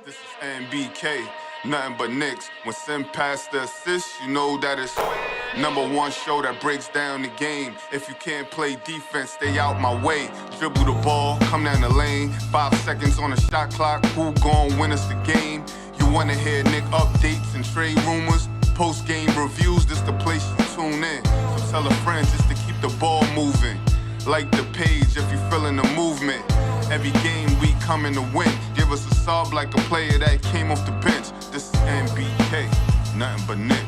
This is NBK, nothing but Knicks. When send past the assist, you know that it's #1 show that breaks down the game. If you can't play defense, stay out my way. Dribble the ball, come down the lane. 5 seconds on the shot clock, who gon' win us the game? You wanna hear Nick updates and trade rumors? Postgame reviews, this the place you tune in. So tell a friend just to keep the ball moving. Like the page if you feeling the movement. Every game we coming to win. Give us a sub like a player that came off the bench. This is NBK, nothing but Knicks.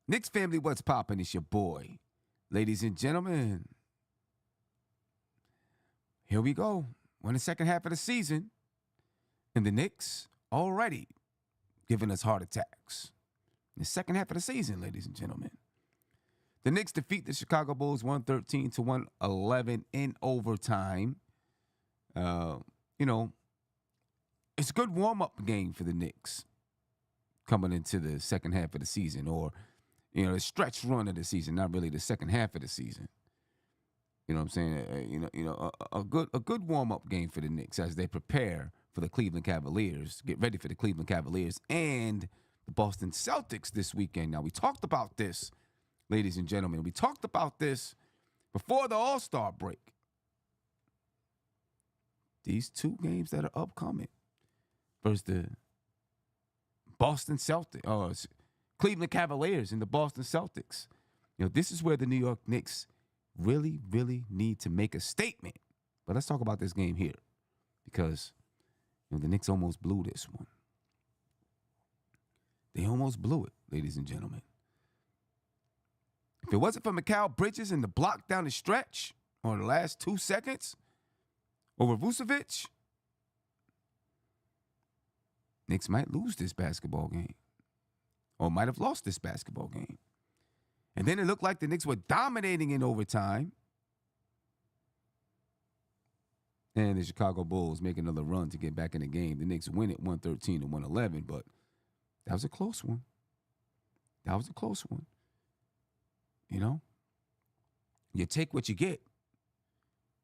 Knicks family, what's poppin'? It's your boy. Ladies and gentlemen, here we go. We're in the second half of the season, and the Knicks already giving us heart attacks. In the second half of the season, ladies and gentlemen. The Knicks defeat the Chicago Bulls 113-111 in overtime. It's a good warm-up game for the Knicks coming into the second half of the season, or the stretch run of the season, not really the second half of the season. You know what I'm saying? A good warm-up game for the Knicks as they prepare for the Cleveland Cavaliers, get ready for the Cleveland Cavaliers and the Boston Celtics this weekend. Now, we talked about this, ladies and gentlemen. We talked about this before the All-Star break. These two games that are upcoming versus the Boston Celtics, Cleveland Cavaliers and the Boston Celtics. This is where the New York Knicks really, really need to make a statement. But let's talk about this game here because the Knicks almost blew this one. They almost blew it, ladies and gentlemen. If it wasn't for Mikal Bridges and the block down the stretch on the last 2 seconds over Vucevic, Knicks might lose this basketball game or might have lost this basketball game. And then it looked like the Knicks were dominating in overtime. And the Chicago Bulls make another run to get back in the game. The Knicks win it 113-111, but that was a close one. That was a close one. You take what you get.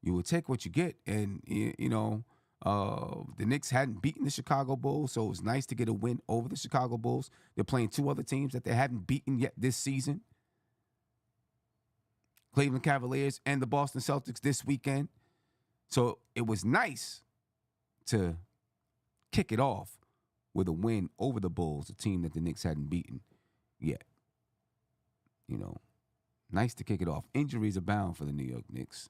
You will take what you get. And, the Knicks hadn't beaten the Chicago Bulls, so it was nice to get a win over the Chicago Bulls. They're playing two other teams that they haven't beaten yet this season. Cleveland Cavaliers and the Boston Celtics this weekend. So it was nice to kick it off with a win over the Bulls, a team that the Knicks hadn't beaten yet. Nice to kick it off. Injuries abound for the New York Knicks.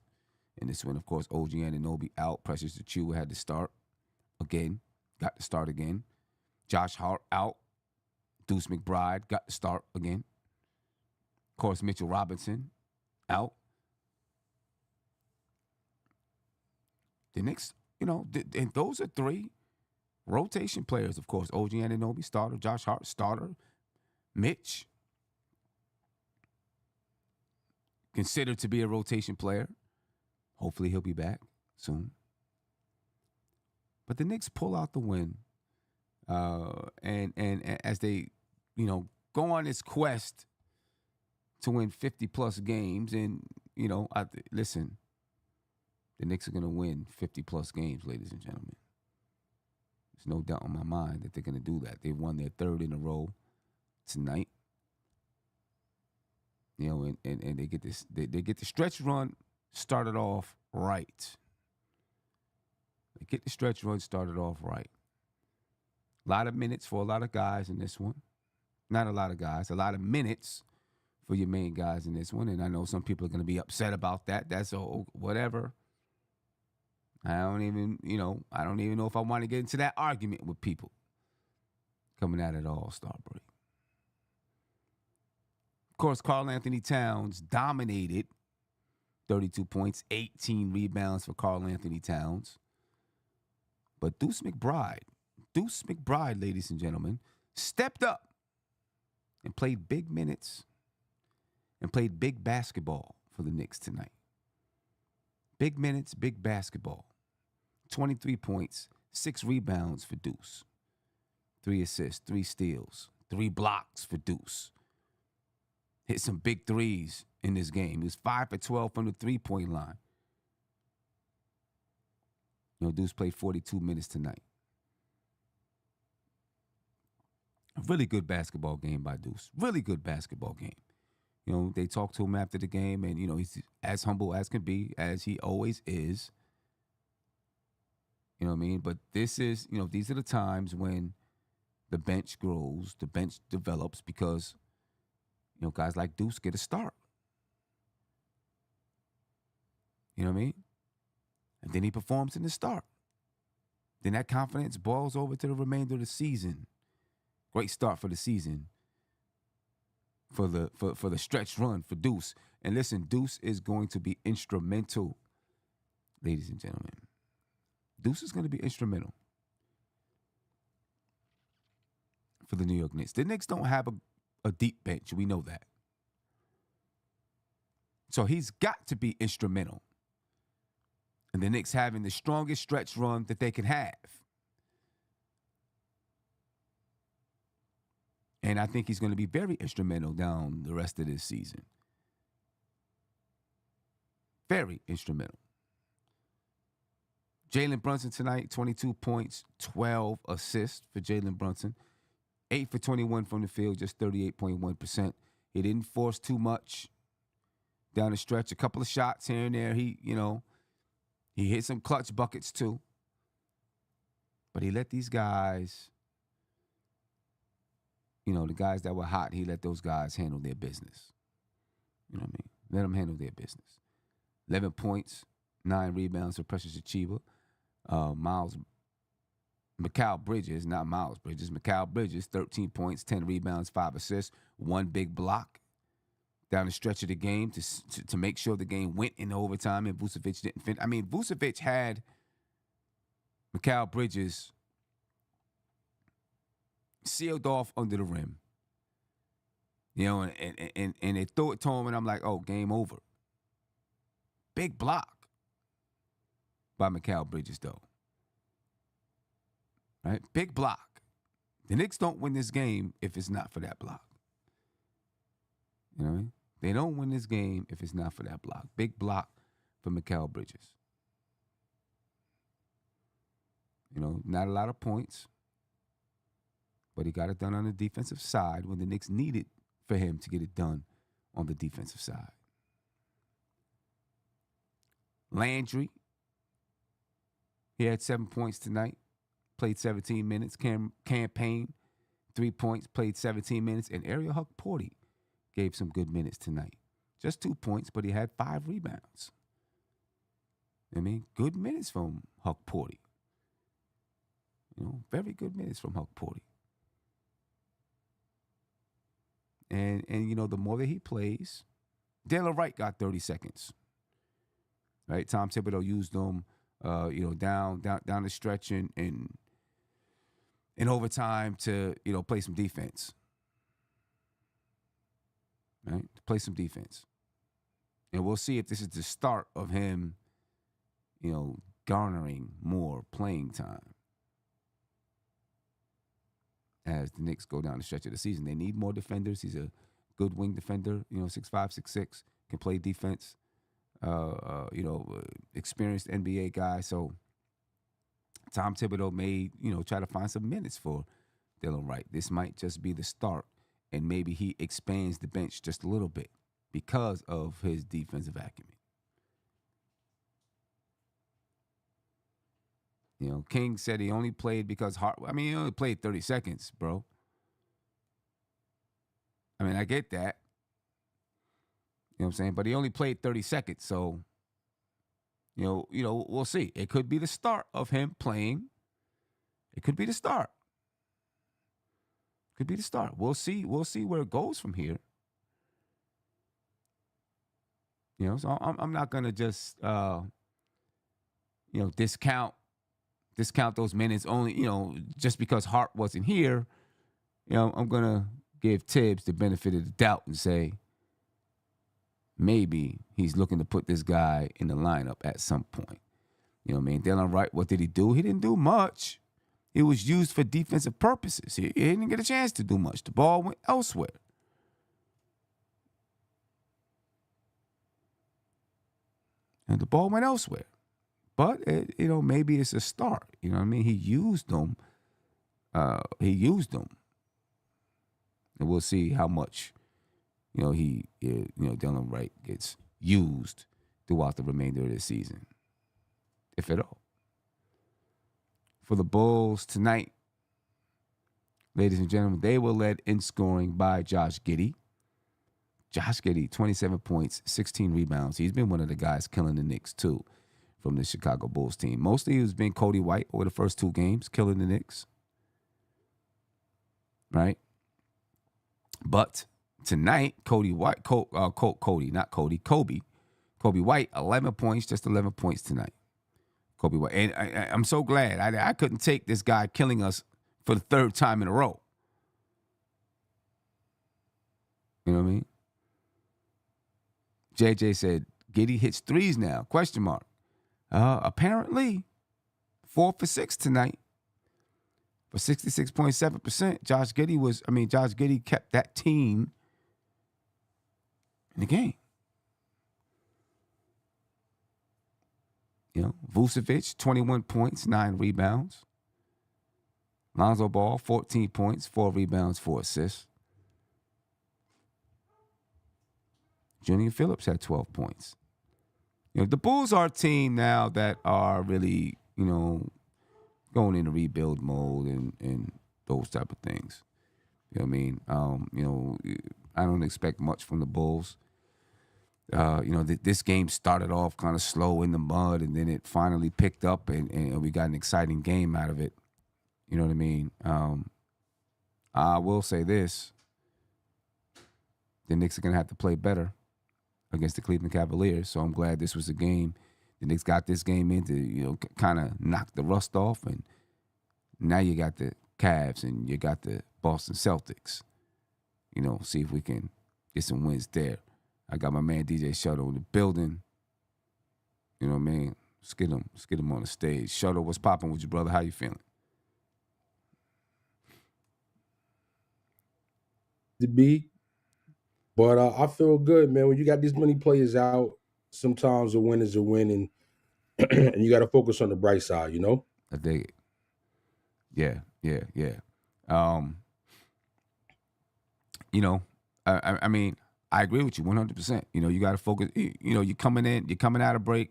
In this one, of course, OG Anunoby out. Precious Achiuwa had to start again. Got to start again. Josh Hart out. Deuce McBride got to start again. Of course, Mitchell Robinson out. The Knicks, and those are three rotation players, of course. OG Anunoby, starter. Josh Hart, starter. Mitch, considered to be a rotation player. Hopefully he'll be back soon. But the Knicks pull out the win. And as they, go on this quest to win 50-plus games. And, listen, the Knicks are going to win 50-plus games, ladies and gentlemen. There's no doubt in my mind that they're going to do that. They won their third in a row tonight. And they get this. They get the stretch run started off right. They get the stretch run started off right. A lot of minutes for a lot of guys in this one. Not a lot of guys. A lot of minutes for your main guys in this one. And I know some people are going to be upset about that. That's whatever. I don't even know if I want to get into that argument with people coming out of the All-Star break. Of course, Karl Anthony Towns dominated. 32 points, 18 rebounds for Karl Anthony Towns. But Deuce McBride, ladies and gentlemen, stepped up and played big minutes and played big basketball for the Knicks tonight. Big minutes, big basketball. 23 points, 6 rebounds for Deuce. 3 assists, 3 steals, 3 blocks for Deuce. Hit some big threes in this game. He was 5 for 12 from the three-point line. Deuce played 42 minutes tonight. A really good basketball game by Deuce. Really good basketball game. They talked to him after the game, and, he's as humble as can be, as he always is. You know what I mean? But this is, these are the times when the bench grows, the bench develops, because, guys like Deuce get a start. You know what I mean? And then he performs in the start. Then that confidence boils over to the remainder of the season. Great start for the season. For the stretch run for Deuce. And listen, Deuce is going to be instrumental, ladies and gentlemen. Deuce is going to be instrumental for the New York Knicks. The Knicks don't have a deep bench. We know that. So he's got to be instrumental. And the Knicks having the strongest stretch run that they can have. And I think he's going to be very instrumental down the rest of this season. Very instrumental. Jalen Brunson tonight, 22 points, 12 assists for Jalen Brunson. 8 for 21 from the field, just 38.1%. He didn't force too much down the stretch. A couple of shots here and there. He hit some clutch buckets too. But he let these guys, the guys that were hot, he let those guys handle their business. You know what I mean? Let them handle their business. 11 points, 9 rebounds for Precious Achiuwa. Mikal Bridges, 13 points, 10 rebounds, 5 assists, 1 big block down the stretch of the game to make sure the game went in overtime and Vucevic didn't finish. I mean, Vucevic had Mikal Bridges sealed off under the rim. And they threw it to him, and I'm like, oh, game over. Big block by Mikal Bridges, though. Right? Big block. The Knicks don't win this game if it's not for that block. You know what I mean? They don't win this game if it's not for that block. Big block for Mikal Bridges. Not a lot of points, but he got it done on the defensive side when the Knicks needed for him to get it done on the defensive side. Landry, he had 7 points tonight, played 17 minutes. Campaign, 3 points, played 17 minutes. And Ariel Huck-Porty gave some good minutes tonight. Just 2 points, but he had 5 rebounds. Good minutes from Huck-Porty. Very good minutes from Huck-Porty. And the more that he plays, Dalen Wright got 30 seconds. Right? Tom Thibodeau used them, down the stretch and in overtime to, play some defense. Right? To play some defense. And we'll see if this is the start of him, garnering more playing time as the Knicks go down the stretch of the season. They need more defenders. He's a good wing defender, 6'5", 6'6", can play defense. Experienced NBA guy. So Tom Thibodeau may, try to find some minutes for Dalen Wright. This might just be the start, and maybe he expands the bench just a little bit because of his defensive acumen. King said he only played because he only played 30 seconds, bro. I get that. You know what I'm saying? But he only played 30 seconds, so, we'll see. It could be the start of him playing. It could be the start. Could be the start. We'll see where it goes from here. So I'm not going to just, discount those minutes only, just because Hart wasn't here. I'm going to give Tibbs the benefit of the doubt and say, maybe he's looking to put this guy in the lineup at some point. Dalen Wright, what did he do? He didn't do much. it was used for defensive purposes. He didn't get a chance to do much. The ball went elsewhere. And the ball went elsewhere. But, maybe it's a start. You know what I mean? He used them. And we'll see how much, Dylan Wright gets used throughout the remainder of the season, if at all. For the Bulls tonight, ladies and gentlemen, they were led in scoring by Josh Giddey. Josh Giddey, 27 points, 16 rebounds. He's been one of the guys killing the Knicks, too, from the Chicago Bulls team. Mostly it's been Cody White over the first 2 games, killing the Knicks. Right? But tonight, Kobe White, 11 points, just 11 points tonight. Kobe White. And I'm so glad. I couldn't take this guy killing us for the 3rd time in a row. You know what I mean? JJ said, Giddey hits threes now, question mark. Apparently, 4 for 6 tonight for 66.7%. Josh Giddey kept that team in the game. Vucevic, 21 points, 9 rebounds. Lonzo Ball, 14 points, 4 rebounds, 4 assists. Junior Phillips had 12 points. The Bulls are a team now that are really, going into rebuild mode and those type of things. You know what I mean? I don't expect much from the Bulls. This game started off kind of slow in the mud, and then it finally picked up, and we got an exciting game out of it. You know what I mean? I will say this. The Knicks are going to have to play better against the Cleveland Cavaliers, so I'm glad this was a game. The Knicks got this game in to, kind of knock the rust off, and now you got the Cavs and you got the Boston Celtics. See if we can get some wins there. I got my man DJ Shuttle in the building. You know what I mean? Let's get him on the stage. Shuttle, what's popping with you, brother? How you feeling? To be, but I feel good, man. When you got these many players out, sometimes a win is a win, and and you got to focus on the bright side, I dig it. Yeah. I agree with you 100%. You got to focus. You're coming out of break,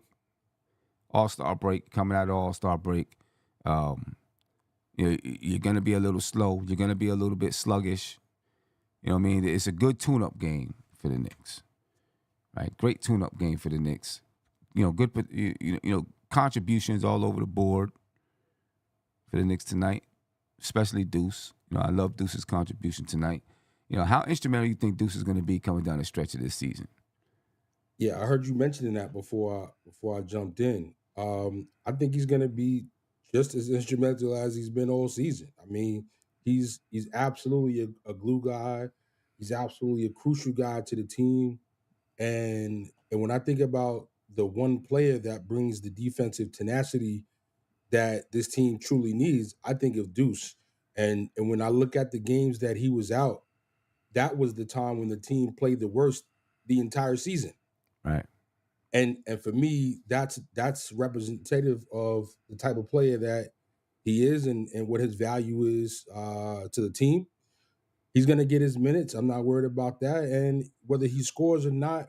All-Star break, coming out of All-Star break. You're going to be a little slow. You're going to be a little bit sluggish. You know what I mean? It's a good tune-up game for the Knicks, right? Great tune-up game for the Knicks. Good, contributions all over the board for the Knicks tonight, especially Deuce. I love Deuce's contribution tonight. How instrumental do you think Deuce is going to be coming down the stretch of this season? Yeah, I heard you mentioning that before I jumped in. I think he's going to be just as instrumental as he's been all season. I mean, he's absolutely a glue guy. He's absolutely a crucial guy to the team. And when I think about the one player that brings the defensive tenacity that this team truly needs, I think of Deuce. And when I look at the games that he was out, that was the time when the team played the worst the entire season. Right. And for me, that's representative of the type of player that he is and what his value is to the team. He's going to get his minutes. I'm not worried about that. And whether he scores or not,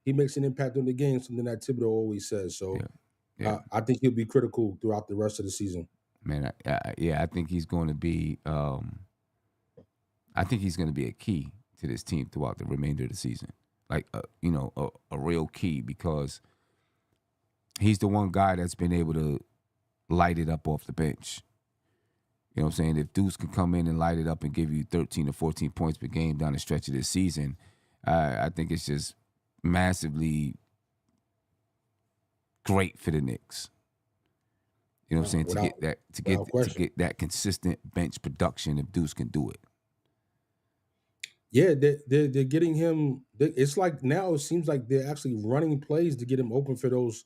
he makes an impact on the game, something that Thibodeau always says. So Yeah. I think he'll be critical throughout the rest of the season. Man, I think he's going to be a key to this team throughout the remainder of the season. Like, a real key, because he's the one guy that's been able to light it up off the bench. You know what I'm saying? If Deuce can come in and light it up and give you 13 or 14 points per game down the stretch of this season, I think it's just massively great for the Knicks. You know what I'm saying? To get that consistent bench production, if Deuce can do it. Yeah, they're getting him. It's like now it seems like they're actually running plays to get him open for those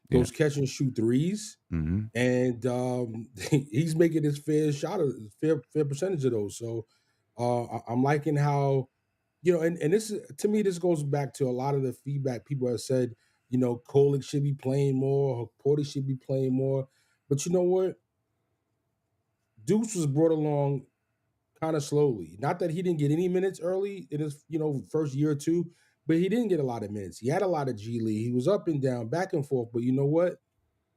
those catch and shoot threes, Mm-hmm. and he's making his fair shot of fair percentage of those. So I'm liking how, and this is, to me, this goes back to a lot of the feedback people have said. Kolick should be playing more, Porter should be playing more, but you know what? Deuce was brought along kind of slowly. Not that he didn't get any minutes early in his, first year or two, but he didn't get a lot of minutes. He had a lot of G League. He was up and down, back and forth. But you know what?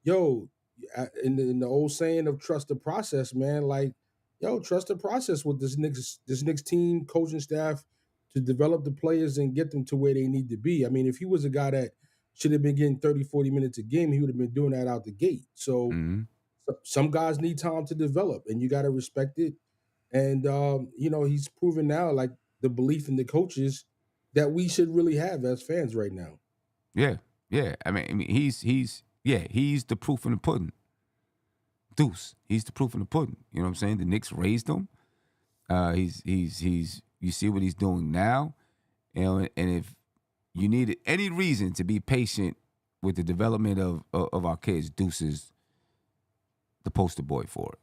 Yo, in the old saying of trust the process, man, like, yo, trust the process with this Knicks team, coaching staff to develop the players and get them to where they need to be. I mean, if he was a guy that should have been getting 30, 40 minutes a game, he would have been doing that out the gate. So Mm-hmm. some guys need time to develop, and you got to respect it. And he's proven now, like, the belief in the coaches that we should really have as fans right now. Yeah, yeah. I mean, he's the proof in the pudding. Deuce, he's the proof in the pudding. You know what I'm saying? The Knicks raised him. He's you see what he's doing now, and if you needed any reason to be patient with the development of our kids, Deuce is the poster boy for it.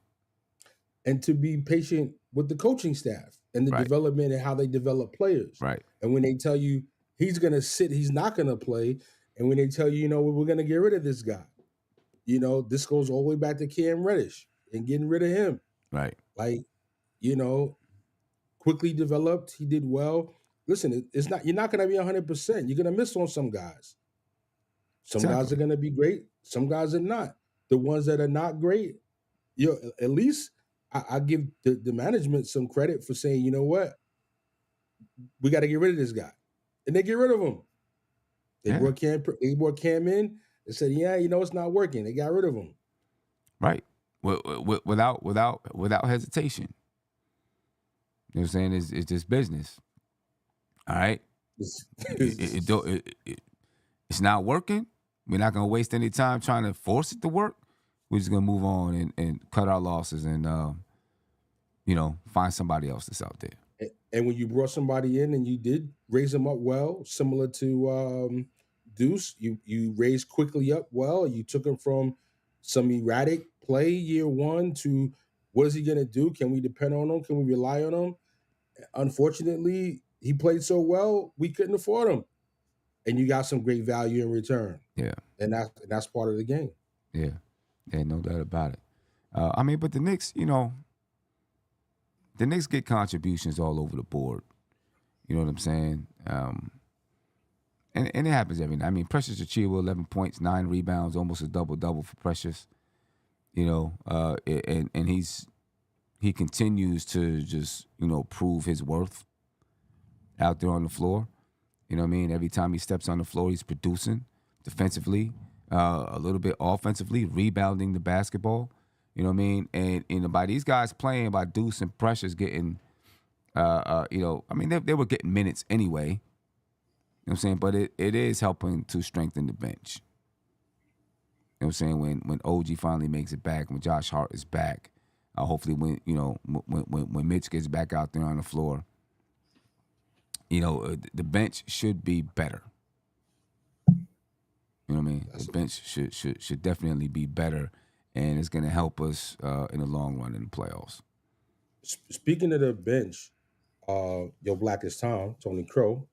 And to be patient with the coaching staff and the development and how they develop players. Right. And when they tell you he's going to sit, he's not going to play. And when they tell you, we're going to get rid of this guy, this goes all the way back to Cam Reddish and getting rid of him. Right. Like, quickly developed. He did well. Listen, you're not going to be 100%. You're going to miss on some guys. Some guys are going to be great. Some guys are not. The ones that are not great, at least I give the management some credit for saying, you know what, we got to get rid of this guy, and they get rid of him. They brought Cam in and said, yeah, it's not working. They got rid of him. Right, without hesitation. You know what I'm saying? It's just business. All right, it's not working. We're not gonna waste any time trying to force it to work. We're just gonna move on and cut our losses and find somebody else that's out there. And when you brought somebody in and you did raise them up well, similar to Deuce, you raised quickly up well. You took him from some erratic play year one to what is he gonna do? Can we depend on him? Can we rely on him? Unfortunately, he played so well we couldn't afford him, and you got some great value in return. Yeah, and that's part of the game. Yeah, no doubt about it. But the Knicks, the Knicks get contributions all over the board. You know what I'm saying? And it happens every night. I mean, Precious Achiuwa, 11 points, 9 rebounds, almost a double-double for Precious. And he continues to just, prove his worth out there on the floor. You know what I mean? Every time he steps on the floor, he's producing defensively, a little bit offensively, rebounding the basketball. You know what I mean? And by these guys playing, by Deuce and Precious getting, they were getting minutes anyway. You know what I'm saying? But it is helping to strengthen the bench. You know what I'm saying? When OG finally makes it back, when Josh Hart is back, hopefully when Mitch gets back out there on the floor, the bench should be better. You know what I mean? The bench should definitely be better, and it's going to help us in the long run in the playoffs. Speaking of the bench, your Blackest Tom, Tony Crow,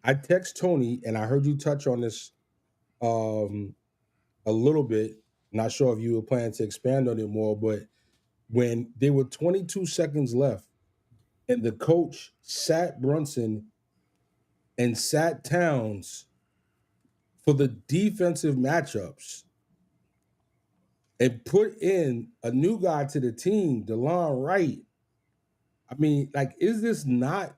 I text Tony, and I heard you touch on this a little bit. Not sure if you were planning to expand on it more, but when there were 22 seconds left and the coach sat Brunson and sat Towns for the defensive matchups and put in a new guy to the team, DeLon Wright, I mean, like, is this not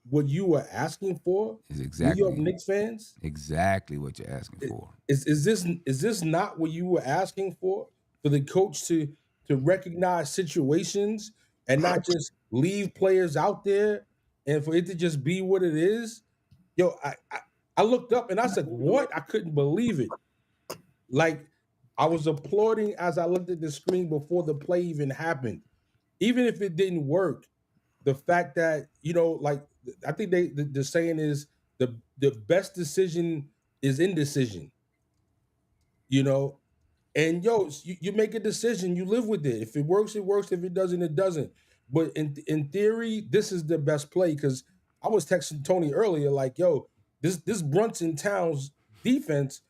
what you were asking for? It's exactly, New York Knicks fans? Exactly what you're asking for. Is this not what you were asking for the coach to recognize situations and not just leave players out there and for it to just be what it is? Yo, I looked up and I said, what? I couldn't believe it. Like, I was applauding as I looked at the screen before the play even happened. Even if it didn't work, the fact that, like, I think the saying is the best decision is indecision. you know. And you make a decision, you live with it. If it works, it works. If it doesn't, it doesn't. But in theory, this is the best play because I was texting Tony earlier, like, yo, this Brunson Towns defense,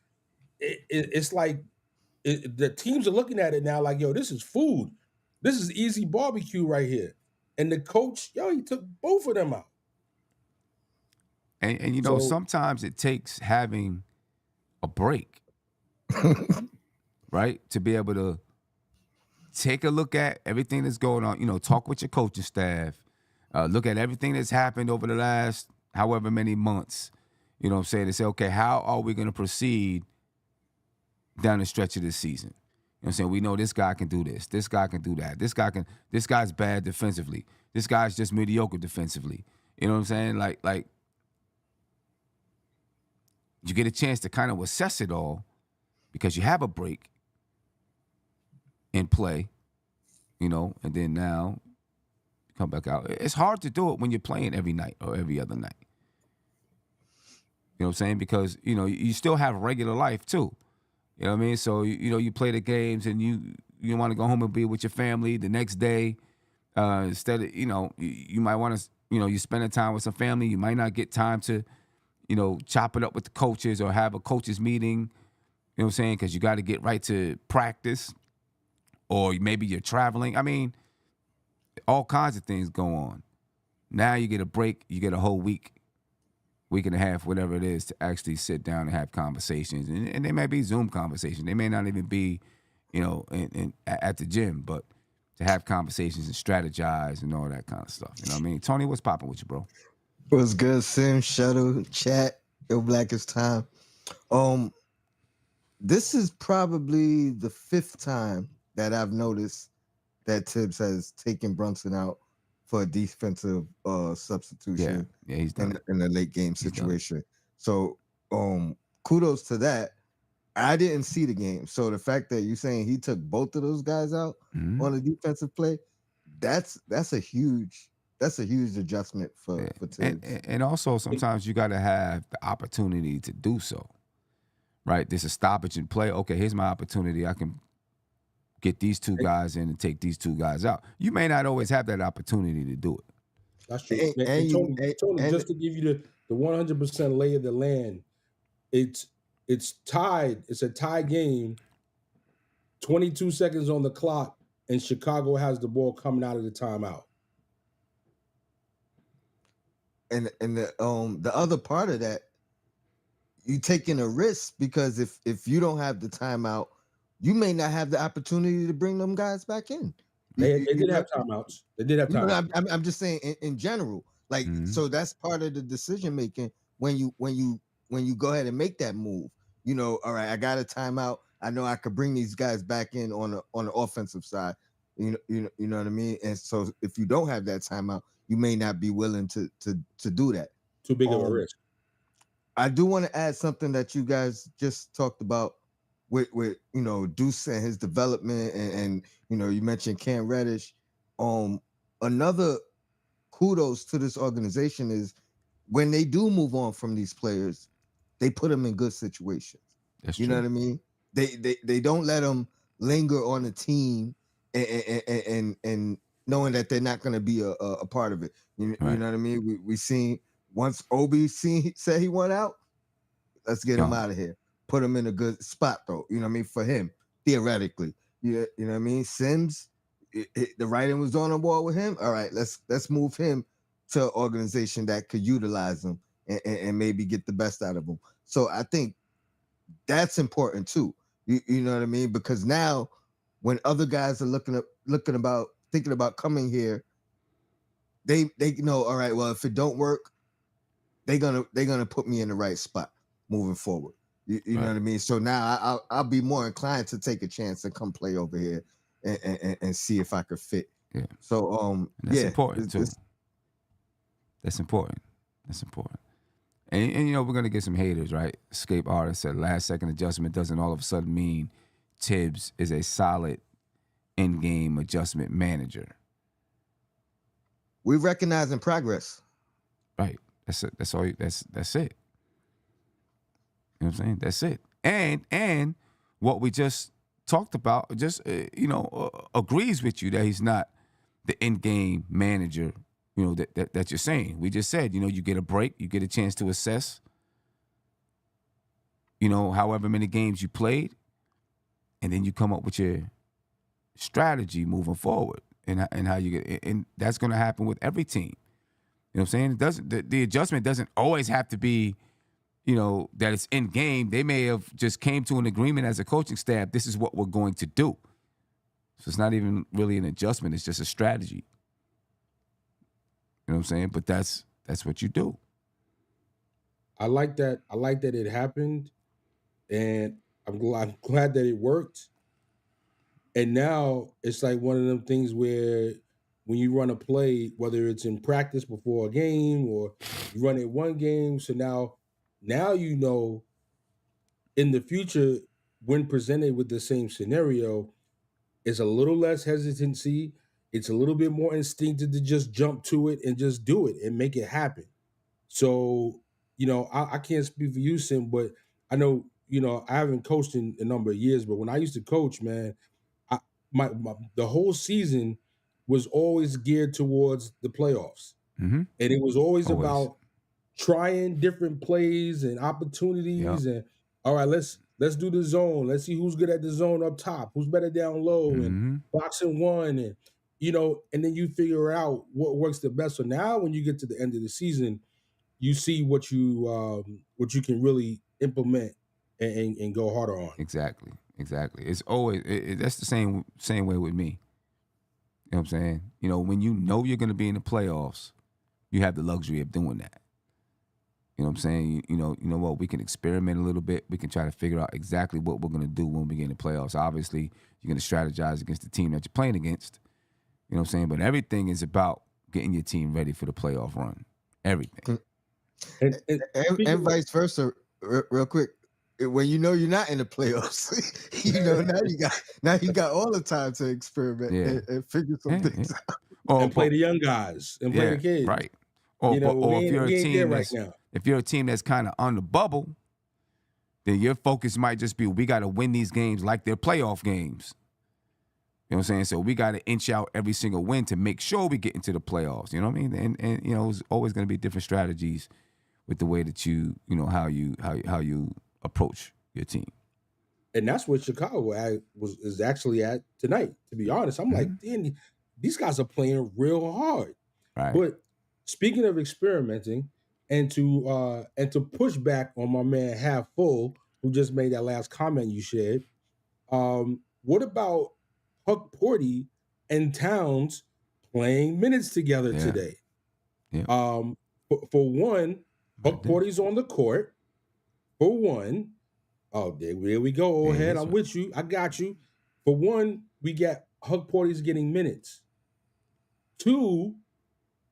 it's like the teams are looking at it now, like, yo, this is food. This is easy barbecue right here. And the coach, he took both of them out. And you know, So sometimes it takes having a break, right? To be able to take a look at everything that's going on, you know, talk with your coaching staff, look at everything that's happened over the last however many months, you know what I'm saying, to say, okay, how are we going to proceed down the stretch of this season? You know what I'm saying? We know this guy can do this guy can do that, this guy's bad defensively, this guy's just mediocre defensively. You know what I'm saying? Like you get a chance to kind of assess it all because you have a break in play, you know, and then now come back out. It's hard to do it when you're playing every night or every other night. You know what I'm saying? Because, you know, you still have regular life too. You know what I mean? So, you know, you play the games and you want to go home and be with your family the next day. Instead of, you know, you might want to, you know, you spending time with some family. You might not get time to, you know, chop it up with the coaches or have a coaches meeting. You know what I'm saying? Because you got to get right to practice. Or maybe you're traveling. I mean, all kinds of things go on. Now you get a break. You get a whole week and a half, whatever it is, to actually sit down and have conversations. And they may be Zoom conversations. They may not even be, you know, at the gym, but to have conversations and strategize and all that kind of stuff. You know what I mean? Tony, what's popping with you, bro? What's good, Sim, Shuttle, Chat, Yo Blackest Time. This is probably the 5th time that I've noticed that Tibbs has taken Brunson out for a defensive substitution. Yeah, he's done it. In a late game situation. So kudos to that. I didn't see the game. So the fact that you're saying he took both of those guys out on a defensive play, that's a huge adjustment for Tibbs. And also sometimes you got to have the opportunity to do so. Right? There's a stoppage in play. Okay, here's my opportunity. I can get these two guys in and take these two guys out. You may not always have that opportunity to do it. That's true. And Tony, just to give you the 100% lay of the land, it's tied. It's a tie game. 22 seconds on the clock, and Chicago has the ball coming out of the timeout. And the other part of that, you taking a risk because if you don't have the timeout, you may not have the opportunity to bring them guys back in. They did have timeouts. They did have timeouts. I'm just saying in general, like so that's part of the decision making when you go ahead and make that move. You know, all right, I got a timeout. I know I could bring these guys back in on the offensive side. You know what I mean? And so if you don't have that timeout, you may not be willing to do that. Too big of a risk. I do want to add something that you guys just talked about with you know, Deuce and his development and you know, you mentioned Cam Reddish. Another kudos to this organization is when they do move on from these players, they put them in good situations. That's you true. know what I mean? They don't let them linger on the team and knowing that they're not going to be a part of it. You know what I mean? We seen once Obi said he went out, let's get him out of here. Put him in a good spot though. You know what I mean? For him, theoretically. You know what I mean? Sims, the writing was on the wall with him. All right, let's move him to an organization that could utilize him and maybe get the best out of him. So I think that's important too. You know what I mean? Because now when other guys are thinking about coming here, they know, all right, well, if it don't work, they're gonna put me in the right spot moving forward. You know what I mean? So now I'll be more inclined to take a chance and come play over here and see if I could fit. Yeah. So that's important too. That's important. That's important. And you know, we're gonna get some haters, right? Escape Artist said last second adjustment doesn't all of a sudden mean Tibbs is a solid in-game adjustment manager. We recognize in progress. Right. That's it. That's it. You know what I'm saying? That's it. And what we just talked about, just agrees with you that he's not the end game manager. That you're saying. We just said, you get a break, you get a chance to assess. However many games you played, and then you come up with your strategy moving forward, and how you get, and that's going to happen with every team. You know what I'm saying? It doesn't. The adjustment doesn't always have to be, that it's in game. They may have just came to an agreement as a coaching staff. This is what we're going to do. So it's not even really an adjustment. It's just a strategy. You know what I'm saying? But that's what you do. I like that. I like that it happened, and I'm glad that it worked. And now it's like one of them things where when you run a play, whether it's in practice before a game or you run it one game, so now in the future when presented with the same scenario, it's a little less hesitancy. It's a little bit more instinctive to just jump to it and just do it and make it happen. So, I can't speak for you, Sim, but I know, I haven't coached in a number of years, but when I used to coach, man, I, the whole season was always geared towards the playoffs. Mm-hmm. And it was always Always. about trying different plays and opportunities. And all right, let's do the zone. Let's see who's good at the zone up top, who's better down low, and boxing one, and and then you figure out what works the best. So now when you get to the end of the season, you see what you can really implement and go harder on. Exactly. It's always that's the same way with me. You know what I'm saying? When you're going to be in the playoffs, you have the luxury of doing that. You know what I'm saying? You know what? We can experiment a little bit. We can try to figure out exactly what we're going to do when we get in the playoffs. Obviously, you're going to strategize against the team that you're playing against. You know what I'm saying? But everything is about getting your team ready for the playoff run. Everything. And vice versa. Real quick, when you're not in the playoffs, now you got all the time to experiment and figure some things out. And play the young guys and play the kids. Right. Or if you're a team right now. If you're a team that's kind of on the bubble, then your focus might just be, we got to win these games like they're playoff games. You know what I'm saying? So we got to inch out every single win to make sure we get into the playoffs. You know what I mean? And it's always going to be different strategies with the way that how you approach your team. And that's what Chicago is actually at tonight. To be honest, I'm like, damn, these guys are playing real hard. Right. But speaking of experimenting, and to push back on my man Half Full, who just made that last comment you shared, what about Huck Porty and Towns playing minutes together today? Yeah. For one, Huck Porty's on the court. For one, there we go, old head. I'm with you. I got you. For one, we got Huck Porty's getting minutes. Two,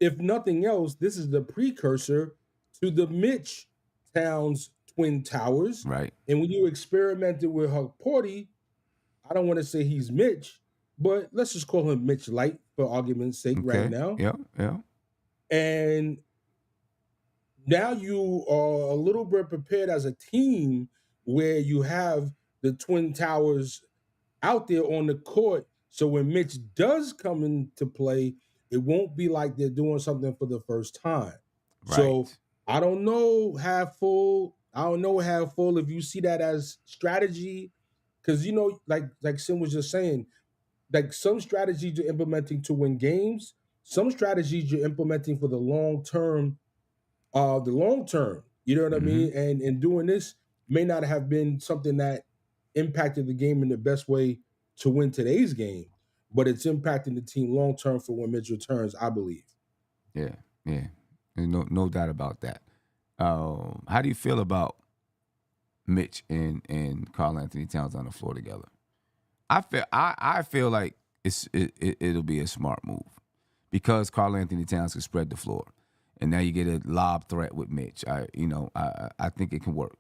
if nothing else, this is the precursor to the Mitch Towns Twin Towers. Right. And when you experimented with Huck Porty, I don't want to say he's Mitch, but let's just call him Mitch Light for argument's sake right now. Yeah. And now you are a little bit prepared as a team where you have the Twin Towers out there on the court. So when Mitch does come into play, it won't be like they're doing something for the first time. Right. So I don't know, Half Full. If you see that as strategy, because like Sim was just saying, like some strategies you're implementing to win games, some strategies you're implementing for the long term. You know what I mean? And doing this may not have been something that impacted the game in the best way to win today's game, but it's impacting the team long term for when Mitch returns, I believe. Yeah. There's no doubt about that. How do you feel about Mitch and Karl Anthony Towns on the floor together? I feel like it'll be a smart move because Karl Anthony Towns can spread the floor, and now you get a lob threat with Mitch. I think it can work.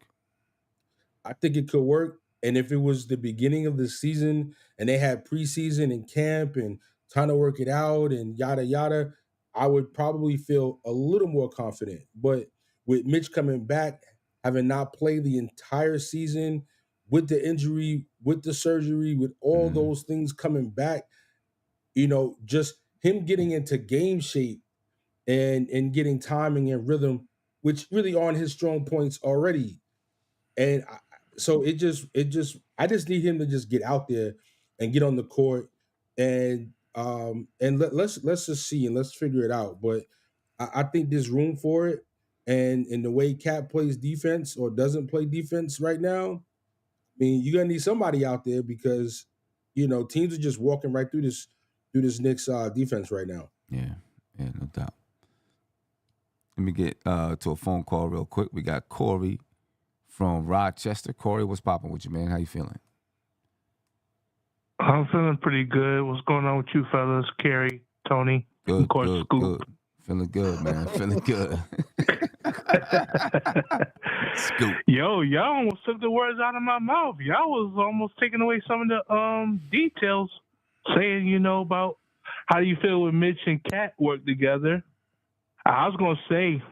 I think it could work. And if it was the beginning of the season and they had preseason and camp and trying to work it out and yada, yada, I would probably feel a little more confident. But with Mitch coming back, having not played the entire season, with the injury, with the surgery, with all those things coming back, just him getting into game shape and getting timing and rhythm, which really aren't his strong points already. And so I just need him to just get out there and get on the court and let's just see and let's figure it out. But I think there's room for it. And in the way Cat plays defense or doesn't play defense right now, I mean, you're gonna need somebody out there because teams are just walking right through this Knicks defense right now. Yeah, no doubt. Let me get to a phone call real quick. We got Corey from Rochester. Corey, what's popping with you, man? How you feeling? I'm feeling pretty good. What's going on with you fellas? Kerry, Tony, Good, of course, Scoop. good. Feeling good, man. Feeling good. Scoop. Yo, y'all almost took the words out of my mouth. Y'all was almost taking away some of the details, saying, about how do you feel when Mitch and Cat work together. I was going to say,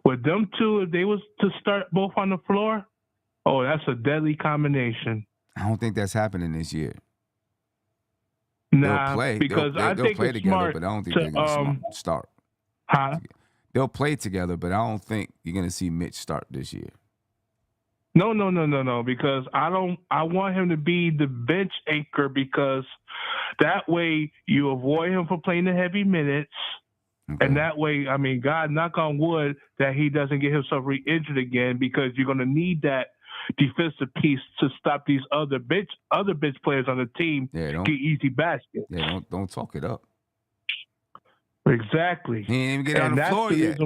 with them two, if they was to start both on the floor, oh, that's a deadly combination. I don't think that's happening this year. Nah, they'll play. Because they'll I think play it's together, smart but I don't think they're going to start. Huh? They'll play together, but I don't think you're going to see Mitch start this year. No, because I want him to be the bench anchor because that way you avoid him from playing the heavy minutes. Okay. And that way, I mean, God, knock on wood, that he doesn't get himself re-injured again because you're going to need that defensive piece to stop these other bench players on the team get easy baskets. Yeah, don't talk it up. Exactly. He ain't even get on the floor yet.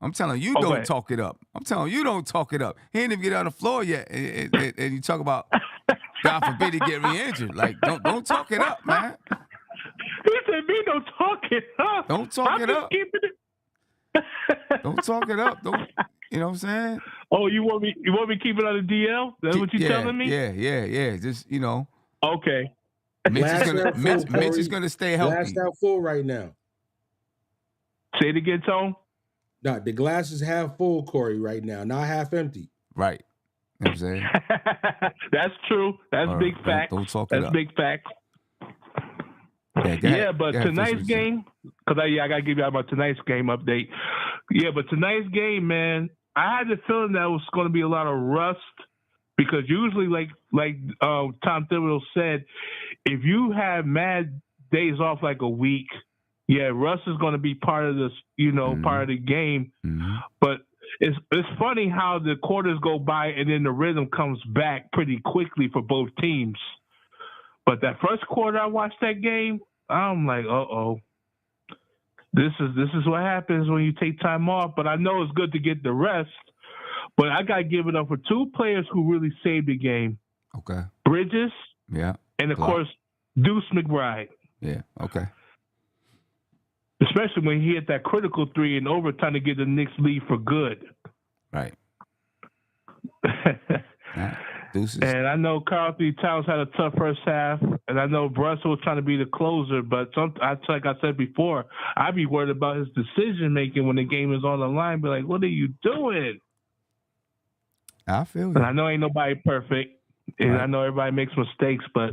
I'm telling you, don't talk it up. I'm telling you, don't talk it up. He ain't even get on the floor yet, and you talk about God forbid he get re-injured. Like, don't talk it up, man. He said, "Me don't talk it up. Don't talk it up. Don't talk it up. Don't. You know what I'm saying? Oh, you want me to keep it on the DL? That's what you're telling me? Yeah. Just Okay. Mitch is gonna stay healthy. Glass half full right now. Say it again, Tone. No, the glass is half full, Corey, right now, not half empty. Right. You know what I'm saying? That's true. That's big facts. Don't talk it up. That's big facts. Yeah, but tonight's game, because I got to give you my tonight's game update. Yeah, but tonight's game, man, I had the feeling that it was going to be a lot of rust because usually, like Tom Thibodeau said, if you have mad days off like a week, rust is going to be part of this, part of the game. Mm-hmm. But it's funny how the quarters go by and then the rhythm comes back pretty quickly for both teams. But that first quarter I watched that game, I'm like, uh-oh. This is what happens when you take time off. But I know it's good to get the rest. But I got to give it up for two players who really saved the game. Okay. Bridges. Yeah. And, of course, Deuce McBride. Yeah, okay. Especially when he hit that critical three in overtime to get the Knicks lead for good. Right. Deuces. And I know Karl Anthony Towns had a tough first half, and I know Russell was trying to be the closer, but like I said before, I'd be worried about his decision-making when the game is on the line. Be like, what are you doing? I feel you. And I know ain't nobody perfect, and I know everybody makes mistakes, but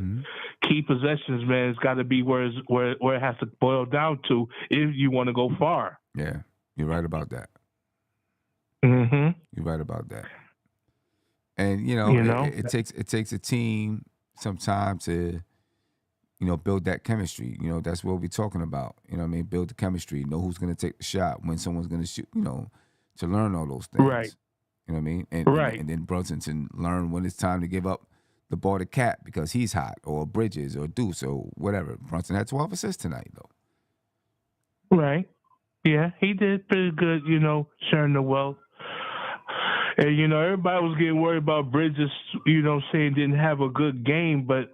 key possessions, man, it's got to be where it has to boil down to if you want to go far. Yeah, you're right about that. Mm-hmm. You're right about that. And it takes a team sometime to build that chemistry. That's what we're talking about. Build the chemistry. Know who's going to take the shot, when someone's going to shoot. To learn all those things. Right. You know what I mean? And then Brunson to learn when it's time to give up the ball to Cat because he's hot, or Bridges, or Deuce, or whatever. Brunson had 12 assists tonight, though. Right. Yeah, he did pretty good. Sharing the wealth. And, everybody was getting worried about Bridges, saying didn't have a good game. But,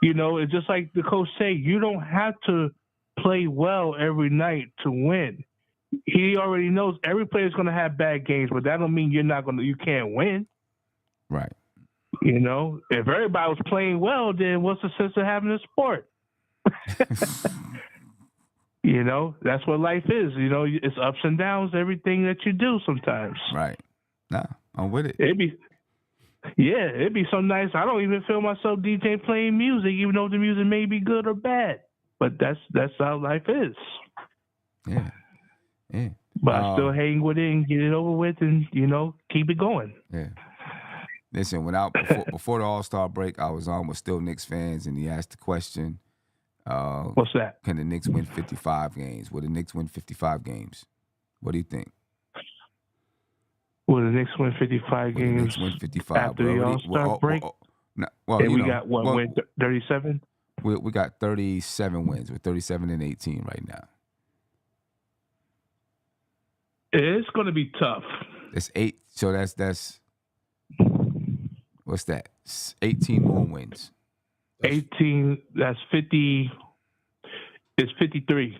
it's just like the coach said, you don't have to play well every night to win. He already knows every player is going to have bad games, but that don't mean you can't win. Right. If everybody was playing well, then what's the sense of having a sport? That's what life is. It's ups and downs, everything that you do sometimes. Right. Nah, I'm with it. Yeah, it'd be so nice. I don't even feel myself DJing playing music, even though the music may be good or bad. But that's how life is. Yeah. Yeah. But I still hang with it and get it over with, and keep it going. Yeah. Listen, before the All-Star break, I was on with Still Knicks fans, and he asked the question, What's that? can the Knicks win 55 games? Will the Knicks win 55 games? What do you think? Will the Knicks win 55 Will the games Knicks win 55? after the All-Star break? And we got what, win 37? We got 37 wins. We're 37-18 right now. It's going to be tough. It's 8. So that's what's that? 18 more wins. 18. That's 50. It's 53.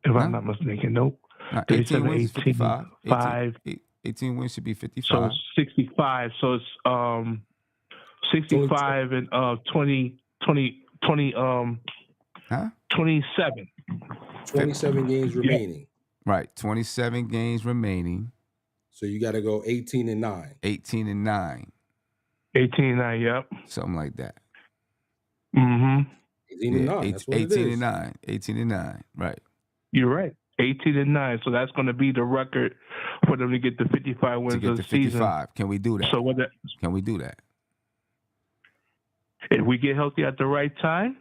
If I'm not mistaken. Nope. 18 wins is 55. 5. 18 wins should be 55. So it's 65. So it's 65 and 20 27. 27 games remaining. Right, 27 games remaining. So you got to go 18-9. 18-9. 18-9, yep. Something like that. Mm-hmm. 18-9. That's what 18-9. 18-9. Right. You're right. 18-9. So that's going to be the record for them to get the 55 wins of the season. 55. Can we do that? So can we do that? If we get healthy at the right time,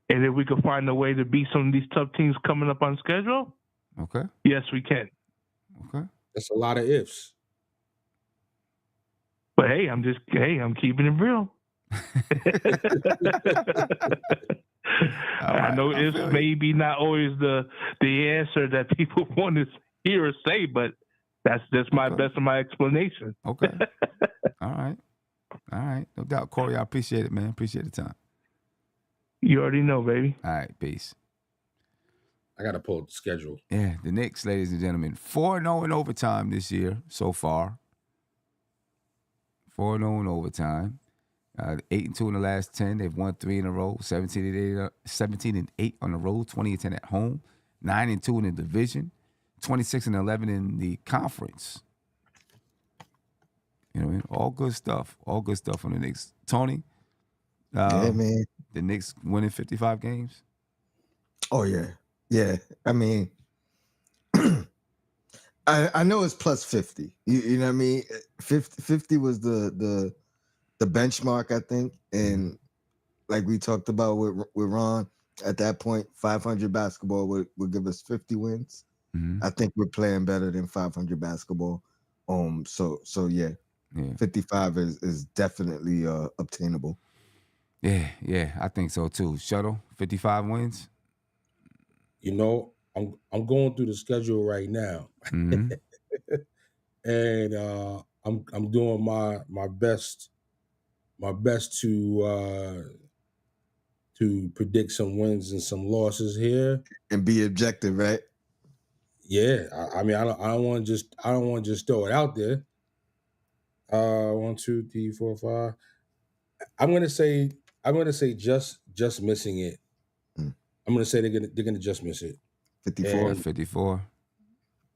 and if we can find a way to beat some of these tough teams coming up on schedule, okay. Yes, we can. Okay. That's a lot of ifs. But hey, I'm keeping it real. I know it's maybe not always the answer that people want to hear or say, but that's just my best of my explanation. Okay. All right. No doubt. Corey, I appreciate it, man. Appreciate the time. You already know, baby. All right. Peace. I got to pull up the schedule. Yeah, the Knicks, ladies and gentlemen, 4-0 in overtime this year so far. 4-0 in overtime. 8-2 in the last 10. They've won 3 in a row. 17-8 on the road. 20-10 at home. 9-2 in the division. 26-11 in the conference. You know what I mean? All good stuff. All good stuff on the Knicks. Tony? Yeah, man. The Knicks winning 55 games? Oh, yeah. Yeah. I mean, I know it's plus 50. You know what I mean? 50 was the benchmark, I think. And like we talked about with Ron, at that point, 500 basketball would give us 50 wins. Mm-hmm. I think we're playing better than 500 basketball. So yeah. 55 is definitely obtainable. Yeah, I think so too. Shuttle, 55 wins. You know, I'm going through the schedule right now, mm-hmm. and I'm doing my best to predict some wins and some losses here and be objective, right? Yeah, I mean, I don't want to just throw it out there. 1, 2, 3, 4, 5. I'm gonna say just missing it. I'm gonna say they're gonna just miss it. 54.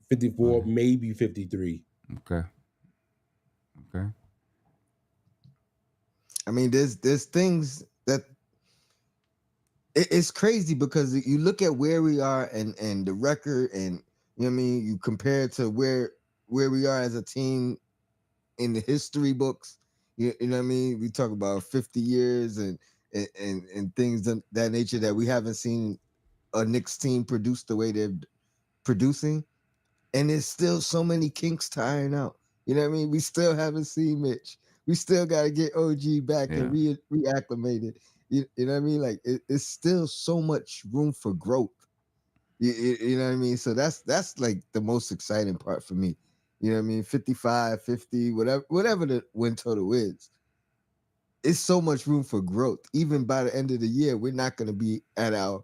54, maybe 53. Okay. I mean, there's things that it's crazy because you look at where we are and the record, and you know what I mean, you compare it to where we are as a team in the history books. You know what I mean? We talk about 50 years and things of that nature that we haven't seen a Knicks team produce the way they're producing. And there's still so many kinks tying out. You know what I mean? We still haven't seen Mitch. We still got to get OG back and reacclimated. You know what I mean? Like it's still so much room for growth. You know what I mean? So that's like the most exciting part for me. You know what I mean? 55, 50, whatever the win total is. It's so much room for growth. Even by the end of the year, we're not going to be at our,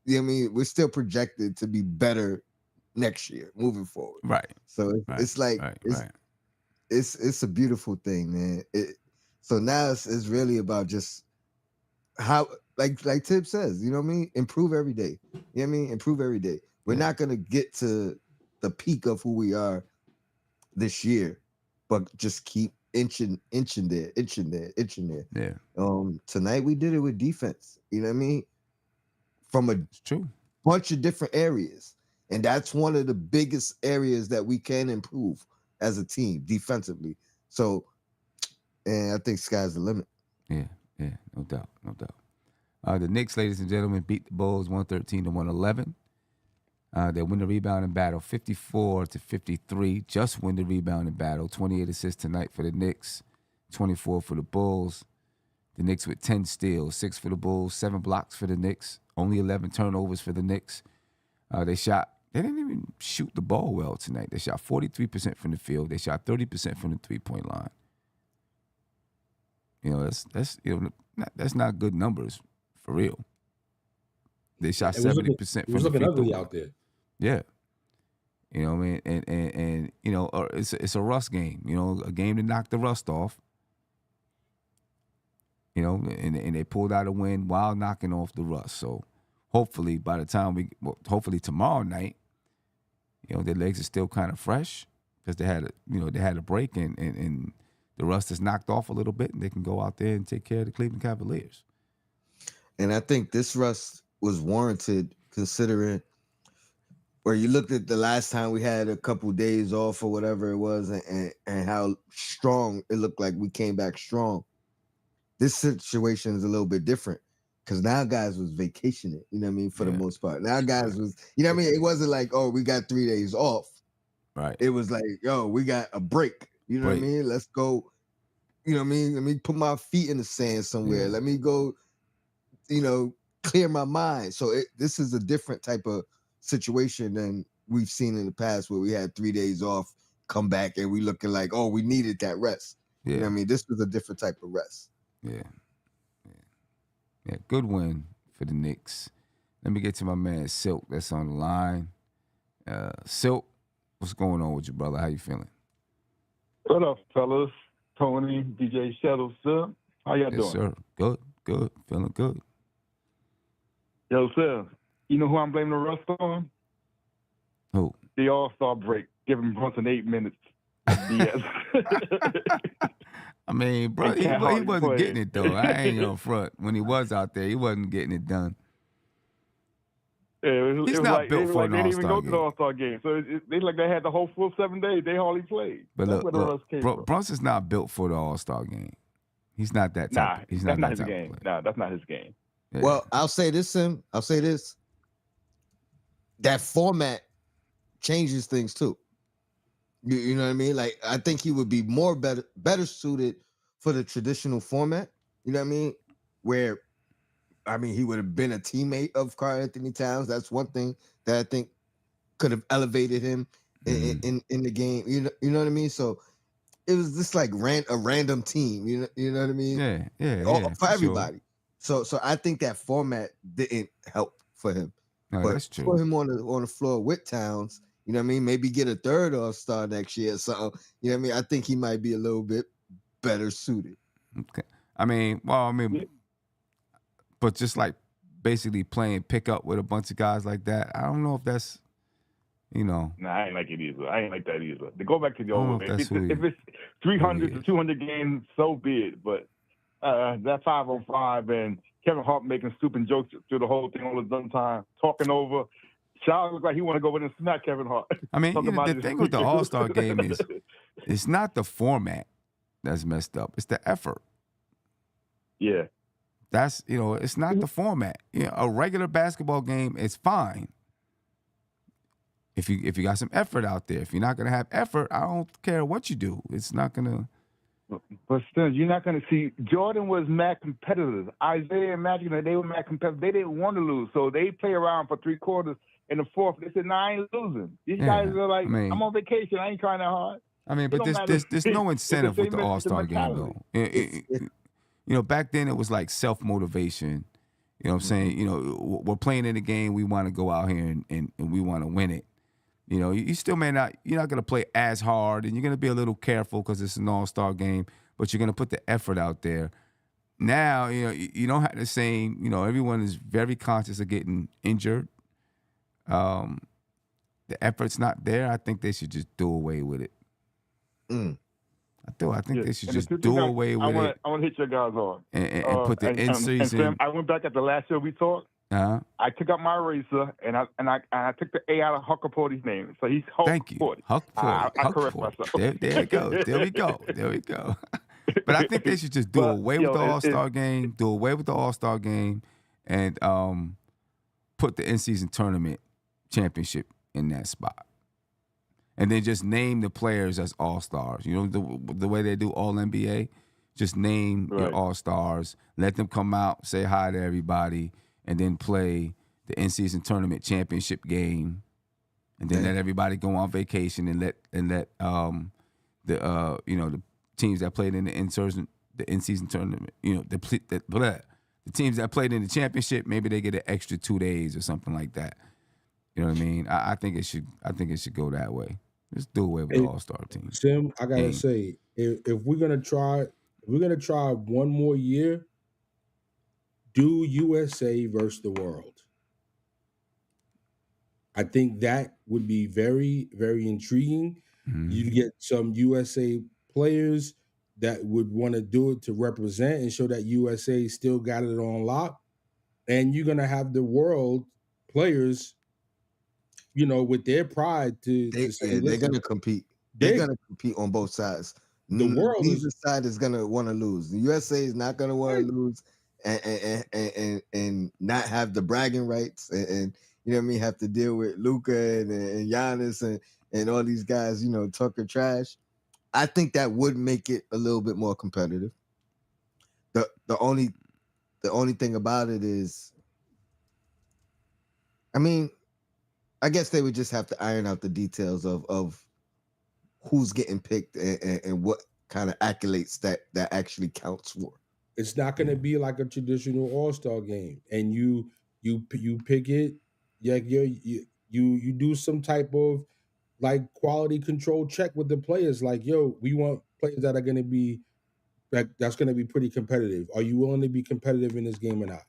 you know what I mean? We're still projected to be better next year moving forward. Right. So it's like, it's a beautiful thing, man. So now it's really about just how, like Tip says, you know what I mean? Improve every day. You know what I mean? Improve every day. We're not going to get to the peak of who we are this year, but just keep inching there. Yeah, Tonight we did it with defense. You know what I mean? From a it's true. bunch of different areas. And that's one of the biggest areas that we can improve as a team defensively. So, and I think sky's the limit. Yeah, no doubt. The Knicks, ladies and gentlemen, beat the Bulls 113-111. They win the rebounding battle 54-53. Just win the rebounding battle. 28 assists tonight for the Knicks, 24 for the Bulls. The Knicks with 10 steals, 6 for the Bulls, 7 blocks for the Knicks, only 11 turnovers for the Knicks. They didn't even shoot the ball well tonight. They shot 43% from the field. They shot 30% from the three-point line. That's not good numbers for real. They shot 70% from the free throw line. It was looking ugly out there. Yeah. You know what I mean? And it's a rust game, a game to knock the rust off. And they pulled out a win while knocking off the rust. So hopefully by the time hopefully tomorrow night, their legs are still kind of fresh because they had a break and the rust is knocked off a little bit and they can go out there and take care of the Cleveland Cavaliers. And I think this rust was warranted considering where you looked at the last time we had a couple days off or whatever it was and how strong it looked like we came back strong. This situation is a little bit different because now guys was vacationing, for the most part. Now guys was, it wasn't like, oh, we got 3 days off. Right. It was like, yo, we got a break. You know what I mean? Let's go, Let me put my feet in the sand somewhere. Yeah. Let me go, clear my mind. So this is a different type of situation than we've seen in the past where we had 3 days off, come back, and we looking like, oh, we needed that rest. Yeah. You know what I mean? This was a different type of rest. Yeah. Good win for the Knicks. Let me get to my man Silk that's on the line. Silk, what's going on with you, brother? How you feeling? What up, fellas? Tony, DJ Shadow, sir. How y'all doing? Yes, sir. Good. Feeling good. Yo, sir, you know who I'm blaming the rust on? Who? The All-Star break. Giving Brunson 8 minutes. BS. I mean, bro, he wasn't getting it, though. I ain't gonna front. When he was out there, he wasn't getting it done. Yeah, He's not built for an They didn't even All-Star go to the All-Star game. So they like they had the whole full 7 days. They hardly played. But That's where the rust came from. Brunson's not built for the All-Star game. He's not that type. He's not that his type game. of player. Nah, that's not his game. Yeah. Well, I'll say this, Sim. That format changes things too. You know what I mean? Like, I think he would be better suited for the traditional format. You know what I mean? Where, he would have been a teammate of Karl Anthony Towns. That's one thing that I think could have elevated him in the game. You know what I mean? So it was just like a random team. You know what I mean? Yeah. For everybody. Sure. So I think that format didn't help for him. No, but that's true. put him on the floor with Towns, you know what I mean? Maybe get a third All-Star next year or something. You know what I mean? I think he might be a little bit better suited. Okay. But just like basically playing pickup with a bunch of guys like that, I don't know if that's, Nah, I ain't like it either. I ain't like that either. To go back to the old, if it's 300 to 200 games, so be it. But that 5-on-5 and Kevin Hart making stupid jokes through the whole thing all the dumb time, talking over. Charles looked like he want to go in and smack Kevin Hart. The thing with the All-Star game is it's not the format that's messed up. It's the effort. Yeah. That's, it's not the format. A regular basketball game is fine. If you got some effort out there. If you're not going to have effort, I don't care what you do. It's not going to. But still, you're not going to see. Jordan was mad competitive. Isaiah and Magic, they were mad competitive. They didn't want to lose, so they play around for 3 quarters. In the fourth, they said, "Nah, I ain't losing." These guys are like, "I'm on vacation. I ain't trying that hard." But there's no incentive with the All-Star game though. Back then it was like self-motivation. You know what I'm saying? We're playing in the game. We want to go out here and we want to win it. You still you're not going to play as hard, and you're going to be a little careful because it's an All-Star game, but you're going to put the effort out there. Now, you don't have the same, everyone is very conscious of getting injured. The effort's not there. I think they should just do away with it. I think they should just do away with it. I want to hit your guys on and put the in season. And Sam, I went back at the last show we talked. I took out my eraser and I took the A out of Huckaporty's name, so he's Huck. Thank you, Huck. I correct myself. There we go. There we go. But I think they should just do away with the All-Star game. Do away with the All-Star game, and put the in-season tournament championship in that spot. And then just name the players as all-stars. You know, the way they do All-NBA, just name your all-stars, let them come out, say hi to everybody, and then play the in-season tournament championship game, and then let everybody go on vacation and let the teams that played in the in-season tournament, the teams that played in the championship, maybe they get an extra 2 days or something like that. You know what I mean? I think it should go that way. Just do away with the All-Star team. Sim, I gotta say, if we're gonna try one more year, do USA versus the world. I think that would be very, very intriguing. Mm-hmm. You get some USA players that would want to do it to represent and show that USA still got it on lock. And you're gonna have the world players, with their pride to say, they're gonna compete. They're gonna compete on both sides. The world side is gonna want to lose. The USA is not gonna want to lose and not have the bragging rights and you know what I mean, have to deal with Luka and Giannis and all these guys, talking trash. I think that would make it a little bit more competitive. The only thing about it is, I guess they would just have to iron out the details of who's getting picked and what kind of accolades that actually counts for. It's not going to be like a traditional All-Star game, and you pick it, you do some type of like quality control check with the players. Like, we want players that are going to be that's going to be pretty competitive. Are you willing to be competitive in this game or not?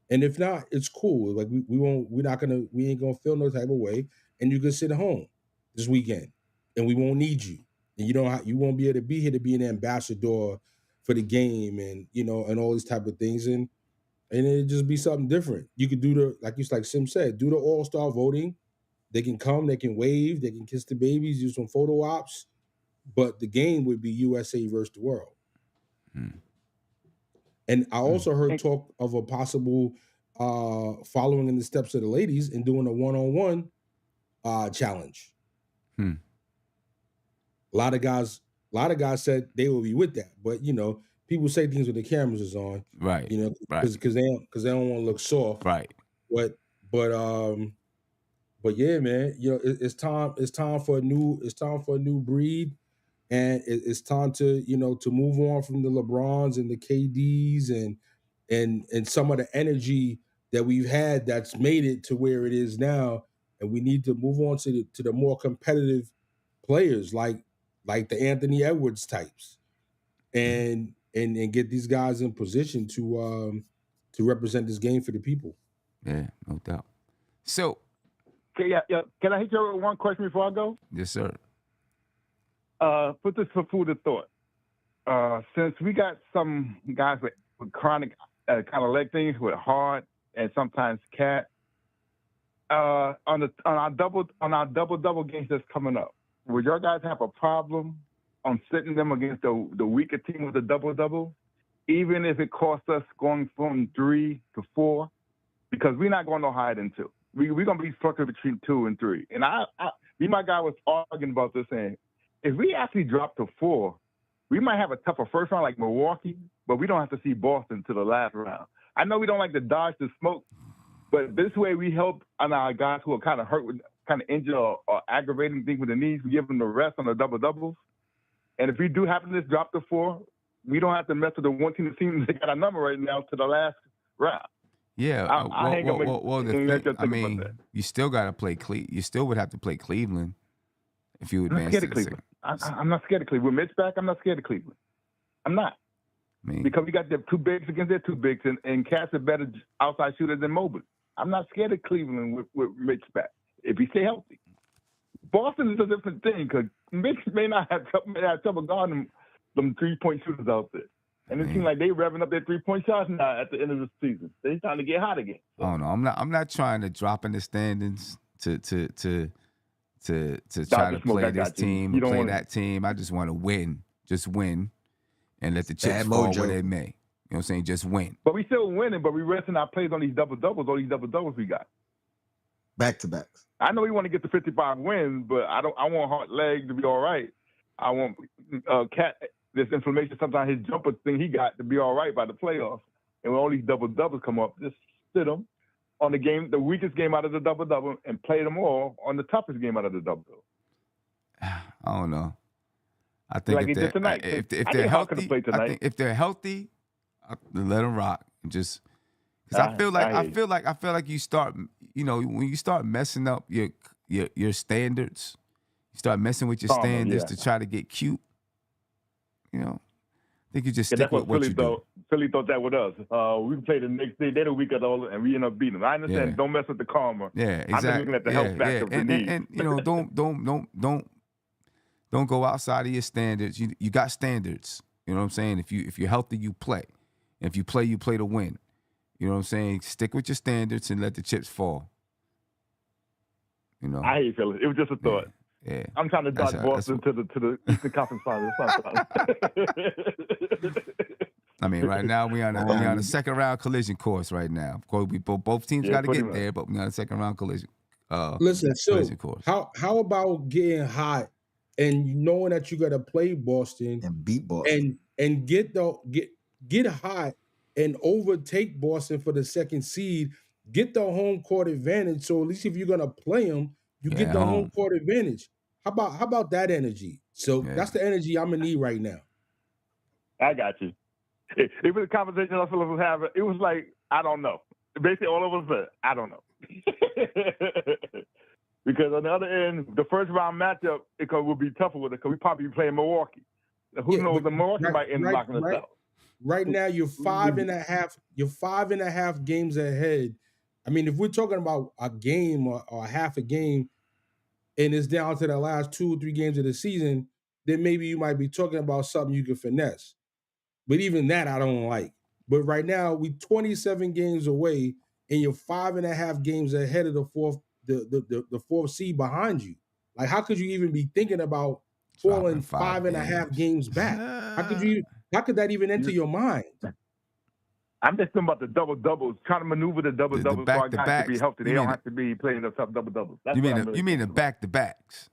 And if not, it's cool. Like we ain't gonna feel no type of way, and you can sit home this weekend, and we won't need you, and you won't be able to be here to be an ambassador for the game, and and all these type of things, and it'd just be something different. You could do like Sim said, do the All-Star voting. They can come, they can wave, they can kiss the babies, do some photo ops, but the game would be USA versus the world. And I also heard talk of a possible following in the steps of the ladies and doing a one-on-one challenge. A lot of guys said they will be with that, but people say things when the cameras is on, right? Because they don't want to look soft, right? But yeah, man, it's time for a new breed. And it's time to to move on from the LeBrons and the KDs and some of the energy that we've had that's made it to where it is now, and we need to move on to the more competitive players like the Anthony Edwards types, and get these guys in position to represent this game for the people. Yeah, no doubt. So, yeah. Can I hit you with one question before I go? Yes, sir. Put this for food of thought. Since we got some guys with chronic kind of leg things with heart and sometimes cat, on our double games that's coming up, would your guys have a problem on sitting them against the weaker team with the double, even if it costs us going from 3 to 4? Because we're not going no higher than 2. We're going to be structured between 2 and 3. And my guy was arguing about this, saying, if we actually drop to 4, we might have a tougher first round like Milwaukee, but we don't have to see Boston to the last round. I know we don't like to dodge the smoke, but this way we help on our guys who are kind of hurt, with kind of injured or aggravating things with the knees. We give them the rest on the doubles. And if we do happen to drop to 4, we don't have to mess with the one team that seems they got a number right now to the last round. Yeah. You still got to play you still would have to play Cleveland if you advance to the second. I'm not scared of Cleveland. With Mitch back, I'm not scared of Cleveland. I'm not. Because we got the 2 bigs against their 2 bigs, and Cass are better outside shooters than Mobley. I'm not scared of Cleveland with Mitch back if he stay healthy. Boston is a different thing because Mitch may have trouble guarding him them 3-point shooters out there. And it seems like they revving up their 3-point shots now at the end of the season. They're trying to get hot again. So. I don't know. I'm not trying to drop in the standings to try to play this team or play that team. I just want to win. Just win and let the chips fall where they may. You know what I'm saying? Just win. But we still winning, but we resting our plays on these double-doubles, all these double-doubles we got. Back-to-backs. I know we want to get to 55 wins, but I want Hart leg to be all right. I want Cat this inflammation, sometimes his jumper thing he got to be all right by the playoffs. And when all these double-doubles come up, just sit them on the weakest game out of the double-double, and play them all on the toughest game out of the double-double. I don't know. I think like if they're healthy, if they're healthy, let them rock. Just because I feel like you start, when you start messing up your standards, you start messing with your standards to try to get cute. I think you just stick with what you do. Philly thought that with us. We played the next day. They're the week of all, and we end up beating them. I understand. Yeah. Don't mess with the karma. Yeah, exactly. I'm just looking at the health factor of the knee. And don't go outside of your standards. You got standards. You know what I'm saying? If you're healthy, you play. And if you play to win. You know what I'm saying? Stick with your standards and let the chips fall. I hate Philly. It was just a thought. Yeah. I'm trying to dodge Boston to the Eastern Conference Finals. I mean, right now we on a second round collision course right now. Of course, both teams got to get there, but we on a second round collision. Collision course. How about getting hot and knowing that you got to play Boston and beat Boston and get hot and overtake Boston for the second seed? Get the home court advantage. So at least if you're gonna play them, you get the home court advantage. How about that energy? So that's the energy I'm gonna need right now. I got you. It was a conversation us was having. It was like, I don't know. Basically, all of us said, I don't know. Because on the other end, the first round matchup will be tougher with it because we probably be playing Milwaukee. Who knows? The Milwaukee might end up locking us out. Right now, you're 5.5. You're 5.5 games ahead. I mean, if we're talking about a game or half a game, and it's down to the last 2 or 3 games of the season, then maybe you might be talking about something you can finesse. But even that, I don't like. But right now, we 27 games away, and you're 5.5 games ahead of the fourth seed behind you. Like, how could you even be thinking about falling 5.5 games back? How could that even enter your mind? I'm just thinking about the double-doubles, trying to maneuver the double-doubles so our guys to be healthy. They don't have to be playing the tough double-doubles. You mean the back-to-backs?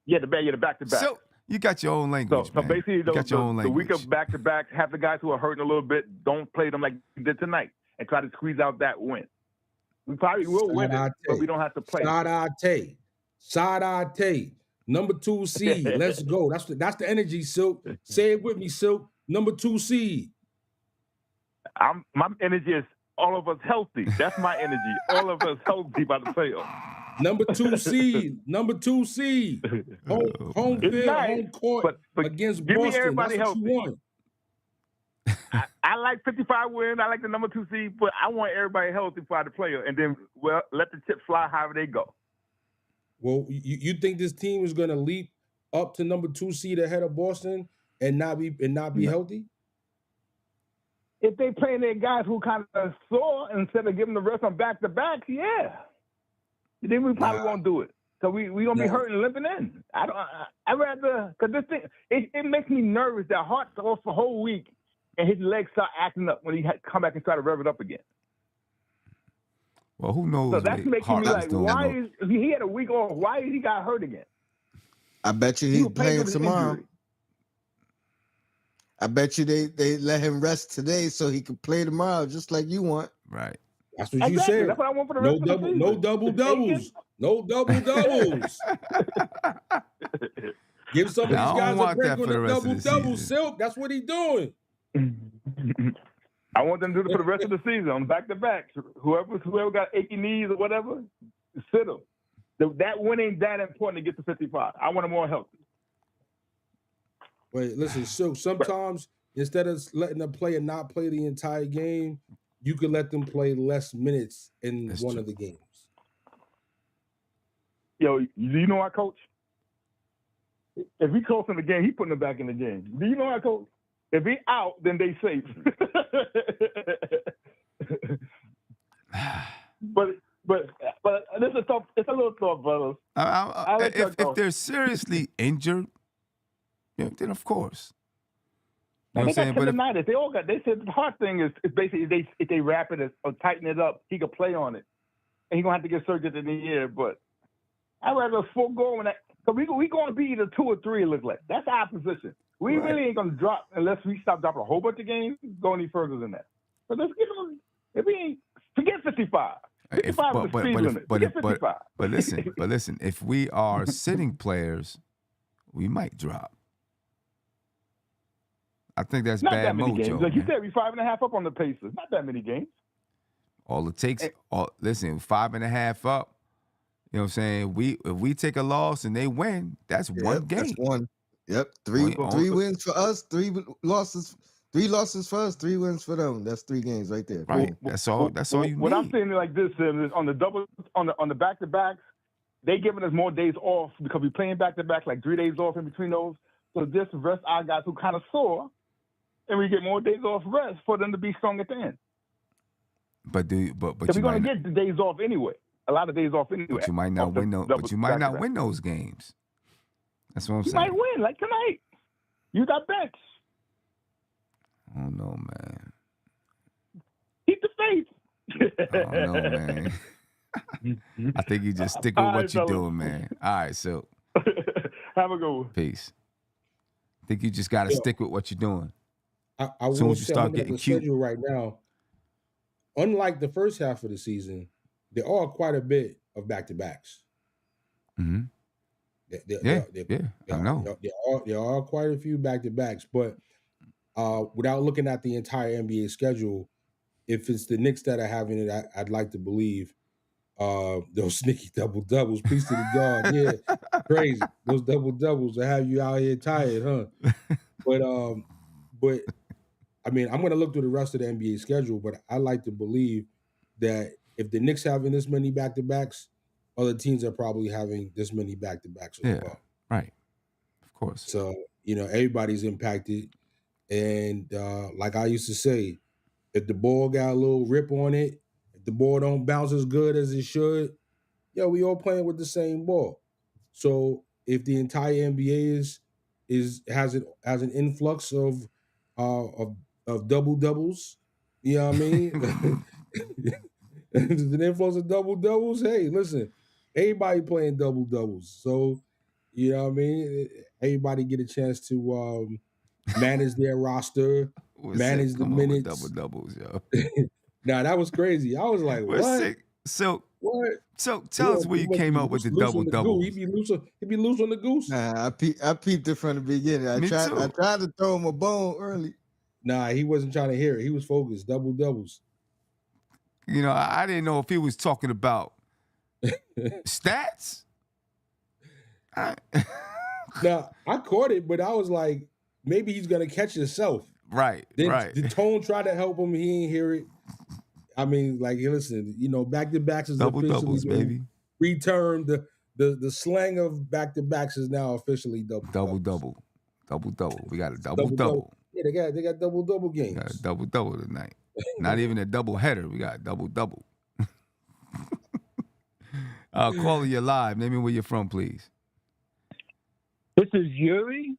Yeah, the back-to-back. So you got your own language, So basically, the week of back-to-backs, have the guys who are hurting a little bit, don't play them like we did tonight and try to squeeze out that win. We probably will win it, but we don't have to play. Sadate. Number 2 seed. Let's go. That's the energy, Silk. Say it with me, Silk. Number 2 seed. My energy is all of us healthy. That's my energy. All of us healthy by the playoffs. Number 2 seed. Home field, home court against Boston. Give me everybody That's what you healthy. Want. I like 55 wins. I like the number 2 seed, but I want everybody healthy for the player, and then let the chips fly however they go. Well, you think this team is going to leap up to number 2 seed ahead of Boston and not be healthy? If they playing their guys who kind of sore instead of giving the rest on back-to-backs, yeah. Then we probably won't do it. So we going to be hurting, limping in. I'd rather, because this thing, it makes me nervous that Hart's off for a whole week and his legs start acting up when he come back and try to rev it up again. Well, who knows? So that's making me like, if he had a week off, why he got hurt again? I bet you he's playing tomorrow. Injury. I bet you they let him rest today so he can play tomorrow, just like you want. Right. That's what you said. That's what I want for the rest of the season. No double-doubles. No double-doubles. Give some of these guys a break with the double-double, Silk. That's what he's doing. I want them to do it for the rest of the season on back-to-back. Whoever got achy knees or whatever, sit them. That win ain't that important to get to 55. I want them more healthy. Wait, listen, so sometimes instead of letting them play and not play the entire game, you could let them play less minutes in one of the games. Yo, you know our coach? If he close in the game, he putting them back in the game. Do you know how coach? If he out, then they safe. but this is tough. It's a little tough, brothers. If they're seriously injured, then of course. You know what I'm saying? They all got. They said the hard thing is basically if they wrap it or tighten it up, he could play on it, and he gonna have to get surgery at the end of the year. But I'd rather forego that. Cause we gonna be either 2 or 3. It looks like that's our position. We really ain't gonna drop unless we stop dropping a whole bunch of games. Go any further than that. But let's get on. If we ain't forget 55. 55 is the speed limit. Forget 55. But listen. If we are sitting players, we might drop. I think that's not bad that many mojo. Games. Like you said, we 5.5 up on the Pacers. Not that many games. All it takes. Listen, 5.5 up. You know what I'm saying? If we take a loss and they win, that's one game. That's one. Yep. Three wins for us, 3 losses. 3 losses for us, 3 wins for them. That's 3 games right there. Right. That's all you need. What I'm saying is like this is on the back-to-backs, they giving us more days off because we playing back-to-back, like 3 days off in between those. So just rest our guys who kind of sore, and we get more days off rest for them to be strong at the end. But we're gonna get the days off anyway. A lot of days off anyway. But you might not win those. But you might not win those games. That's what I'm saying. You might win, like tonight. You got bench. I don't know, man. Keep the faith. I don't know, man. I think you just stick with what you're doing, man. All right, so have a good one. Peace. I think you just got to stick with what you're doing. I as soon as you start getting cute right now, unlike the first half of the season, there are quite a bit of back-to-backs. Mm-hmm. I know. There are quite a few back-to-backs, but without looking at the entire NBA schedule, if it's the Knicks that are having it, I'd like to believe those sneaky double-doubles. Peace to the God. Yeah, crazy. Those double-doubles will have you out here tired, huh? But I mean, I'm going to look through the rest of the NBA schedule, but I like to believe that if the Knicks having this many back-to-backs, other teams are probably having this many back-to-backs as well. Right. Of course. So, everybody's impacted. And like I used to say, if the ball got a little rip on it, if the ball don't bounce as good as it should, we all playing with the same ball. So if the entire NBA has an influx of double-doubles, you know what I mean? There's an influx of double-doubles. Hey, listen, everybody playing double-doubles. So, you know what I mean? Everybody get a chance to manage their roster, manage the minutes. Double-doubles, yo. Nah, that was crazy. I was like, what? So, what? So tell us where you came up with the double-doubles. He be loose on the goose. Nah, I peeped it from the beginning. I tried to throw him a bone early. Nah, he wasn't trying to hear it. He was focused. Double-doubles. I didn't know if he was talking about stats. Now, I caught it, but I was like, maybe he's going to catch himself. Right, then right. The tone tried to help him. He ain't hear it. I mean, like, listen, back-to-backs is double-doubles, baby. Returned. The slang of back-to-backs is now officially double-double. Double-double. We got a double-double. Yeah, they got double-double games. We got a double-double tonight. Not even a double-header. We got a double-double. Caller, you're live. Name me where you're from, please. This is Yuri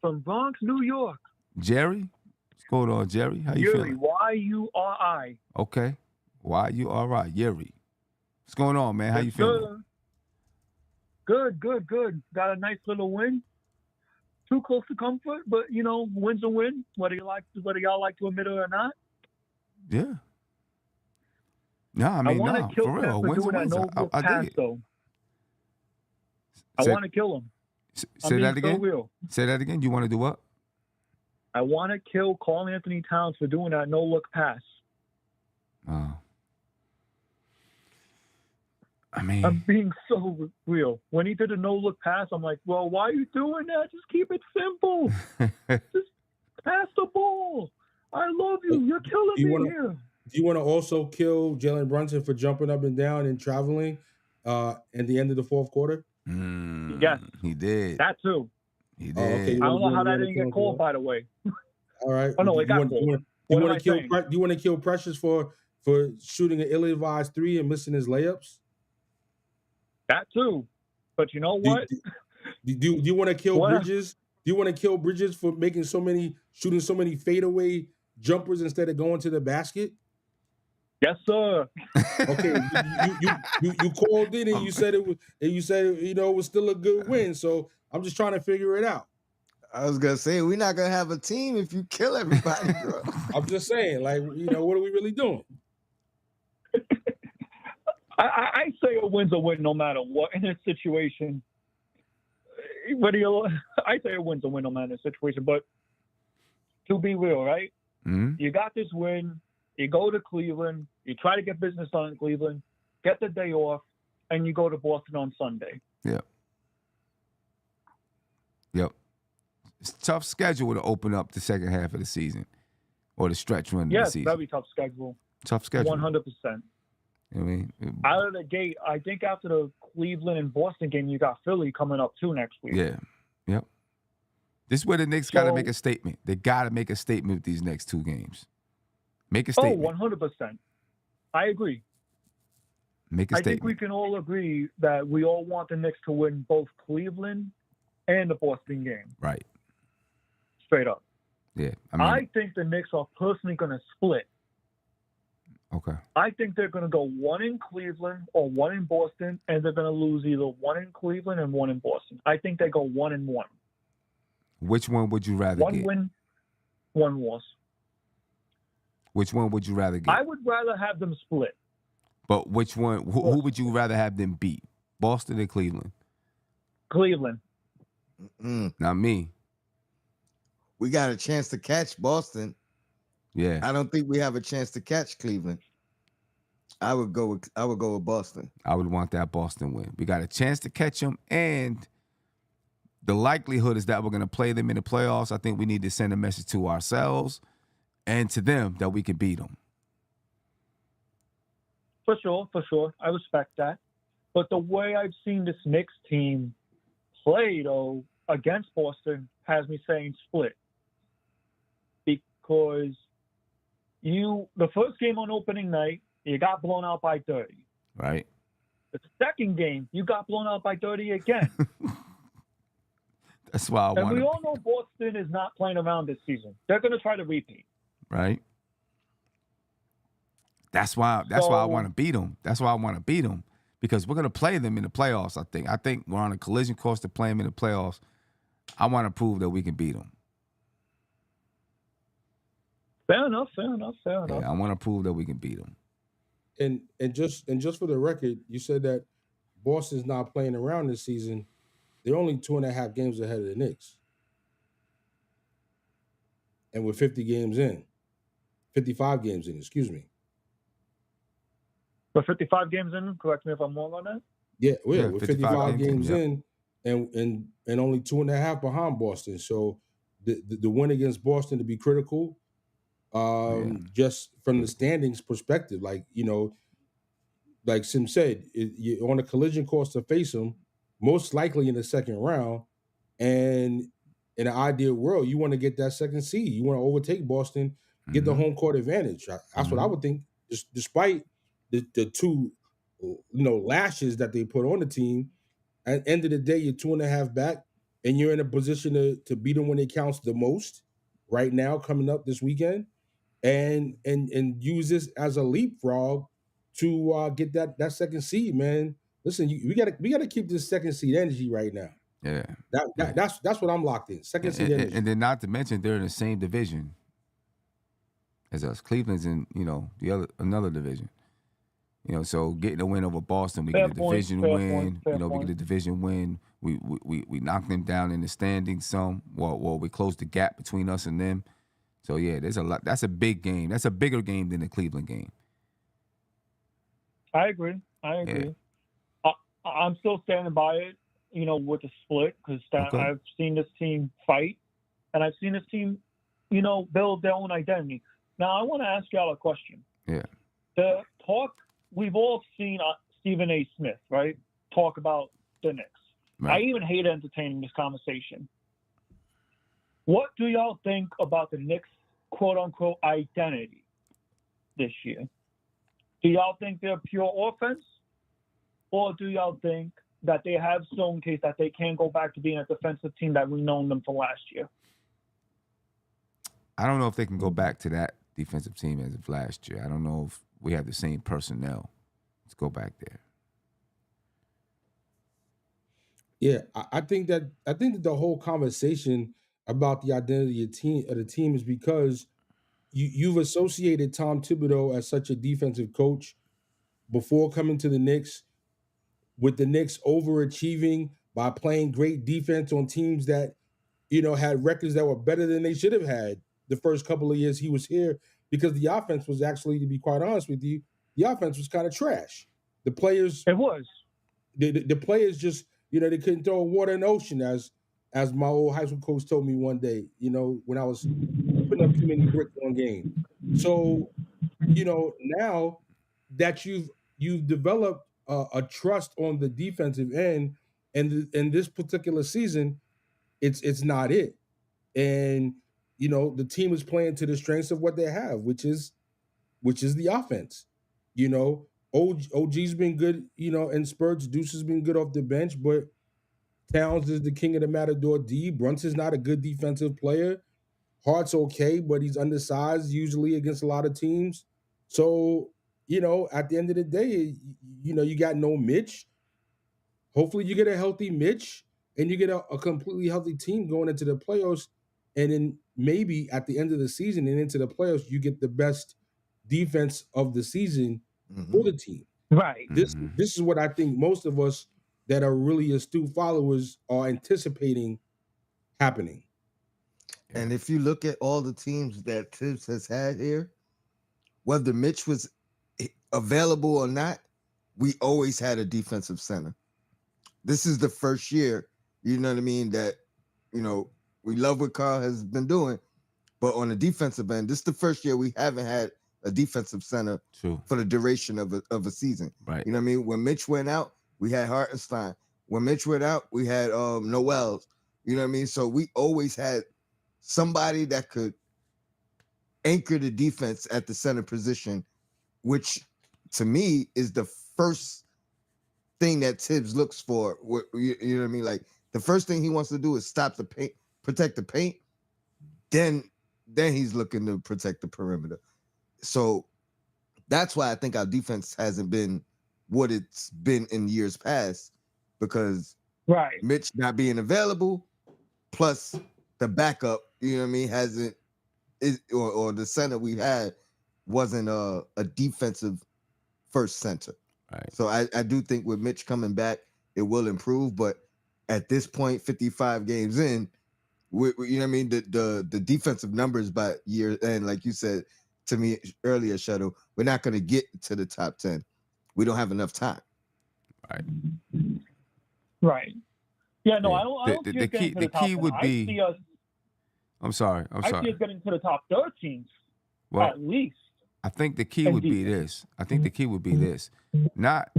from Bronx, New York. Jerry? What's going on, Jerry? How you feeling? Yuri, Y-U-R-I. Okay. Y-U-R-I. Yuri. What's going on, man? How you feeling? Good. Got a nice little win. Too close to comfort, but, win's a win, whether y'all like to admit it or not. Yeah. No, I mean, want to kill for real. Pep for doing that no-look pass, though. I want to kill him. Say that again? So real. Say that again? You want to do what? I want to kill Karl Anthony Towns for doing that no-look pass. Oh. I mean, I'm being so real. When he did a no-look pass, I'm like, well, why are you doing that? Just keep it simple. Just pass the ball. I love you. You're killing me here. Do you want to also kill Jalen Brunson for jumping up and down and traveling at the end of the fourth quarter? Yes. He did. That too. He did. Oh, okay. I don't know how that didn't get called, by the way. All right. Oh no, it got called. Do you want to kill Precious for shooting an ill-advised 3 and missing his layups? That too. But you know what? Do you want to kill Bridges? Do you want to kill Bridges for shooting so many fadeaway jumpers instead of going to the basket? Yes, sir. Okay, you called in and you said it was still a good win. So I'm just trying to figure it out. I was gonna say we're not gonna have a team if you kill everybody, bro. I'm just saying, what are we really doing? I say a win's a win no matter what in this situation. I say a win's a win no matter the situation. But to be real, right? Mm-hmm. You got this win. You go to Cleveland. You try to get business done in Cleveland. Get the day off, and you go to Boston on Sunday. Yep. It's a tough schedule to open up the second half of the season or the stretch run of the season. Yes, very tough schedule. 100%. I mean, out of the gate, I think after the Cleveland and Boston game, you got Philly coming up too next week. Yeah. Yep. This is where the Knicks got to make a statement. They got to make a statement with these next 2 games. Make a statement. Oh, 100%. I agree. Make a statement. I think we can all agree that we all want the Knicks to win both Cleveland and the Boston game. Right. Straight up. Yeah. I think the Knicks are personally going to split. Okay. I think they're going to go 1 in Cleveland or 1 in Boston, and they're going to lose either 1 in Cleveland and 1 in Boston. I think they go 1-1. Which one would you rather get? 1 win, 1 loss. Which one would you rather get? I would rather have them split. But which one? Who would you rather have them beat? Boston or Cleveland? Cleveland. Not me. We got a chance to catch Boston. Yeah. I don't think we have a chance to catch Cleveland. I would go with Boston. I would want that Boston win. We got a chance to catch them, and the likelihood is that we're going to play them in the playoffs. I think we need to send a message to ourselves and to them that we can beat them. For sure. I respect that. But the way I've seen this Knicks team play, though, against Boston has me saying split. Because the first game on opening night, you got blown out by 30. Right. The second game, you got blown out by 30 again. That's why And we all know Boston is not playing around this season. They're going to try to repeat. Right. That's why I want to beat them. That's why I want to beat them. Because we're going to play them in the playoffs, I think. I think we're on a collision course to play them in the playoffs. I want to prove that we can beat them. Fair enough. Yeah, I want to prove that we can beat them. And just for the record, you said that Boston's not playing around this season. They're only 2.5 games ahead of the Knicks. And we're 55 games in, excuse me. We're 55 games in, correct me if I'm wrong on that? Yeah, we're 55 games in and only 2.5 behind Boston. So the win against Boston to be critical. Just from the standings perspective, like Sim said, you're on a collision course to face them, most likely in the second round. And in an ideal world, you want to get that second seed. You want to overtake Boston, get the home court advantage. That's what I would think, despite the 2 lashes that they put on the team. At the end of the day, you're 2.5 back, and you're in a position to beat them when it counts the most right now, coming up this weekend. And use this as a leapfrog to get that second seed, man. Listen, we gotta keep this second seed energy right now. Yeah, that's what I'm locked in. Second seed energy, and then not to mention they're in the same division as us. Cleveland's in another division. So getting a win over Boston, we get a division win. We get a division win. We knock them down in the standings some. Well, we close the gap between us and them. So, yeah, there's a lot. That's a big game. That's a bigger game than the Cleveland game. I agree. Yeah. I'm still standing by it, with the split, because I've seen this team fight, and I've seen this team, build their own identity. Now, I want to ask y'all a question. Yeah. The talk, we've all seen Stephen A. Smith, right, talk about the Knicks. Right. I even hate entertaining this conversation. What do y'all think about the Knicks' quote-unquote identity this year? Do y'all think they're pure offense? Or do y'all think that they have shown case that they can go back to being a defensive team that we've known them for last year? I don't know if they can go back to that defensive team as of last year. I don't know if we have the same personnel to go back there. Yeah, I think that the whole conversation about the identity of the team is because you've associated Tom Thibodeau as such a defensive coach before coming to the Knicks, with the Knicks overachieving by playing great defense on teams that, had records that were better than they should have had the first couple of years he was here, because the offense was actually, to be quite honest with you, the offense was kind of trash. The players, It was. The players just, they couldn't throw water in the ocean, as my old high school coach told me one day, when I was putting up too many bricks on game. So, now that you've developed a trust on the defensive end, and in this particular season, it's not it. And the team is playing to the strengths of what they have, which is the offense. OG's been good, in spurts. Deuce has been good off the bench, but Towns is the king of the Matador D. Brunson's not a good defensive player. Hart's okay, but he's undersized usually against a lot of teams. So, at the end of the day, you got no Mitch. Hopefully you get a healthy Mitch and you get a completely healthy team going into the playoffs. And then maybe at the end of the season and into the playoffs, you get the best defense of the season for the team. Right. This is what I think most of us that are really astute followers are anticipating happening. And if you look at all the teams that Tibbs has had here, whether Mitch was available or not, we always had a defensive center. This is the first year, you know what I mean, that, we love what Carl has been doing, but on the defensive end, this is the first year we haven't had a defensive center for the duration of a season. Right. You know what I mean? When Mitch went out, we had Hartenstein. When Mitch went out, we had Noels. You know what I mean? So we always had somebody that could anchor the defense at the center position, which to me is the first thing that Tibbs looks for. You know what I mean? Like, the first thing he wants to do is stop the paint, protect the paint. Then he's looking to protect the perimeter. So that's why I think our defense hasn't been what it's been in years past, because Mitch not being available, plus the backup, you know what I mean, or the center we had wasn't a defensive first center. Right. So I do think with Mitch coming back, it will improve. But at this point, 55 games in, you know what I mean, the defensive numbers by year end, like you said to me earlier, Shuttle, we're not going to get to the top 10. We don't have enough time. Right. Yeah, no, I don't see us getting to the top 10. Would be. I'm sorry. I see us getting to the top 13, at least. I think the key would be this. Not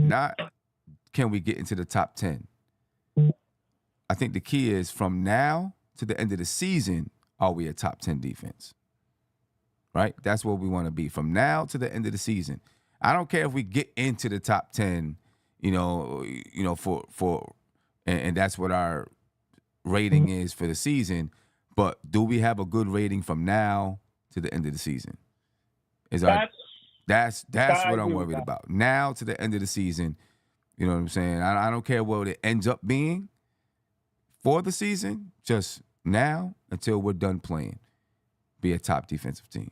can we get into the top 10. I think the key is from now to the end of the season, are we a top 10 defense? Right? That's where we want to be. From now to the end of the season. I don't care if we get into the top 10, for and that's what our rating is for the season. But do we have a good rating from now to the end of the season? That's what I'm worried about. Now to the end of the season, you know what I'm saying? I don't care what it ends up being for the season, just now until we're done playing, be a top defensive team.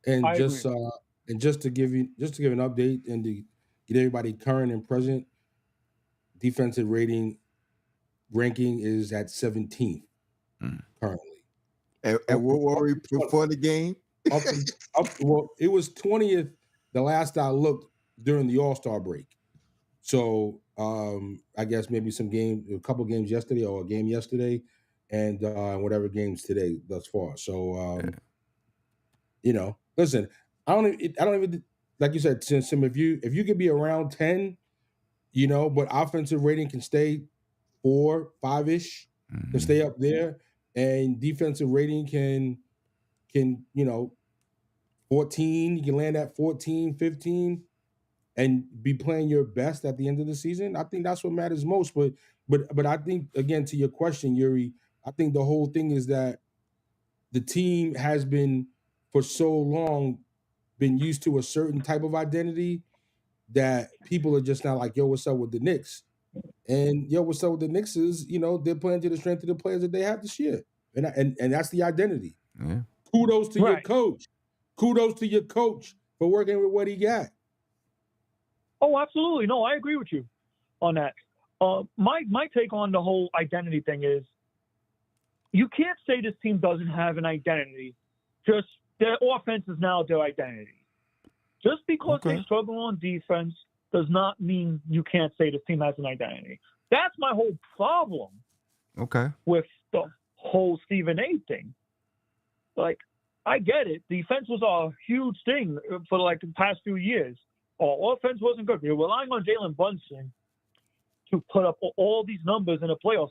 And just to give an update and to get everybody current and present, defensive ranking is at 17th currently. And what were we before the game? Well, it was 20th the last I looked during the All-Star break. So I guess maybe a couple games yesterday or a game yesterday, and whatever games today thus far. So listen, I don't even like you said, Sim. If you could be around 10, but offensive rating can stay 4, 5-ish, can stay up there. and defensive rating can 14, you can land at 14, 15 and be playing your best at the end of the season. I think that's what matters most. But I think, again, to your question, Yuri, I think the whole thing is that the team has been for so long been used to a certain type of identity that people are just not like, yo, what's up with the Knicks? And yo, what's up with the Knicks is, they're playing to the strength of the players that they have this year. And that's the identity. Yeah. Kudos to your coach. Kudos to your coach for working with what he got. Oh, absolutely. No, I agree with you on that. My take on the whole identity thing is you can't say this team doesn't have an identity. Just their offense is now their identity. Just because they struggle on defense does not mean you can't say this team has an identity. That's my whole problem. With the whole Stephen A thing. Like, I get it. Defense was a huge thing for like the past few years. Our offense wasn't good. You're relying on Jalen Brunson to put up all these numbers in the playoffs.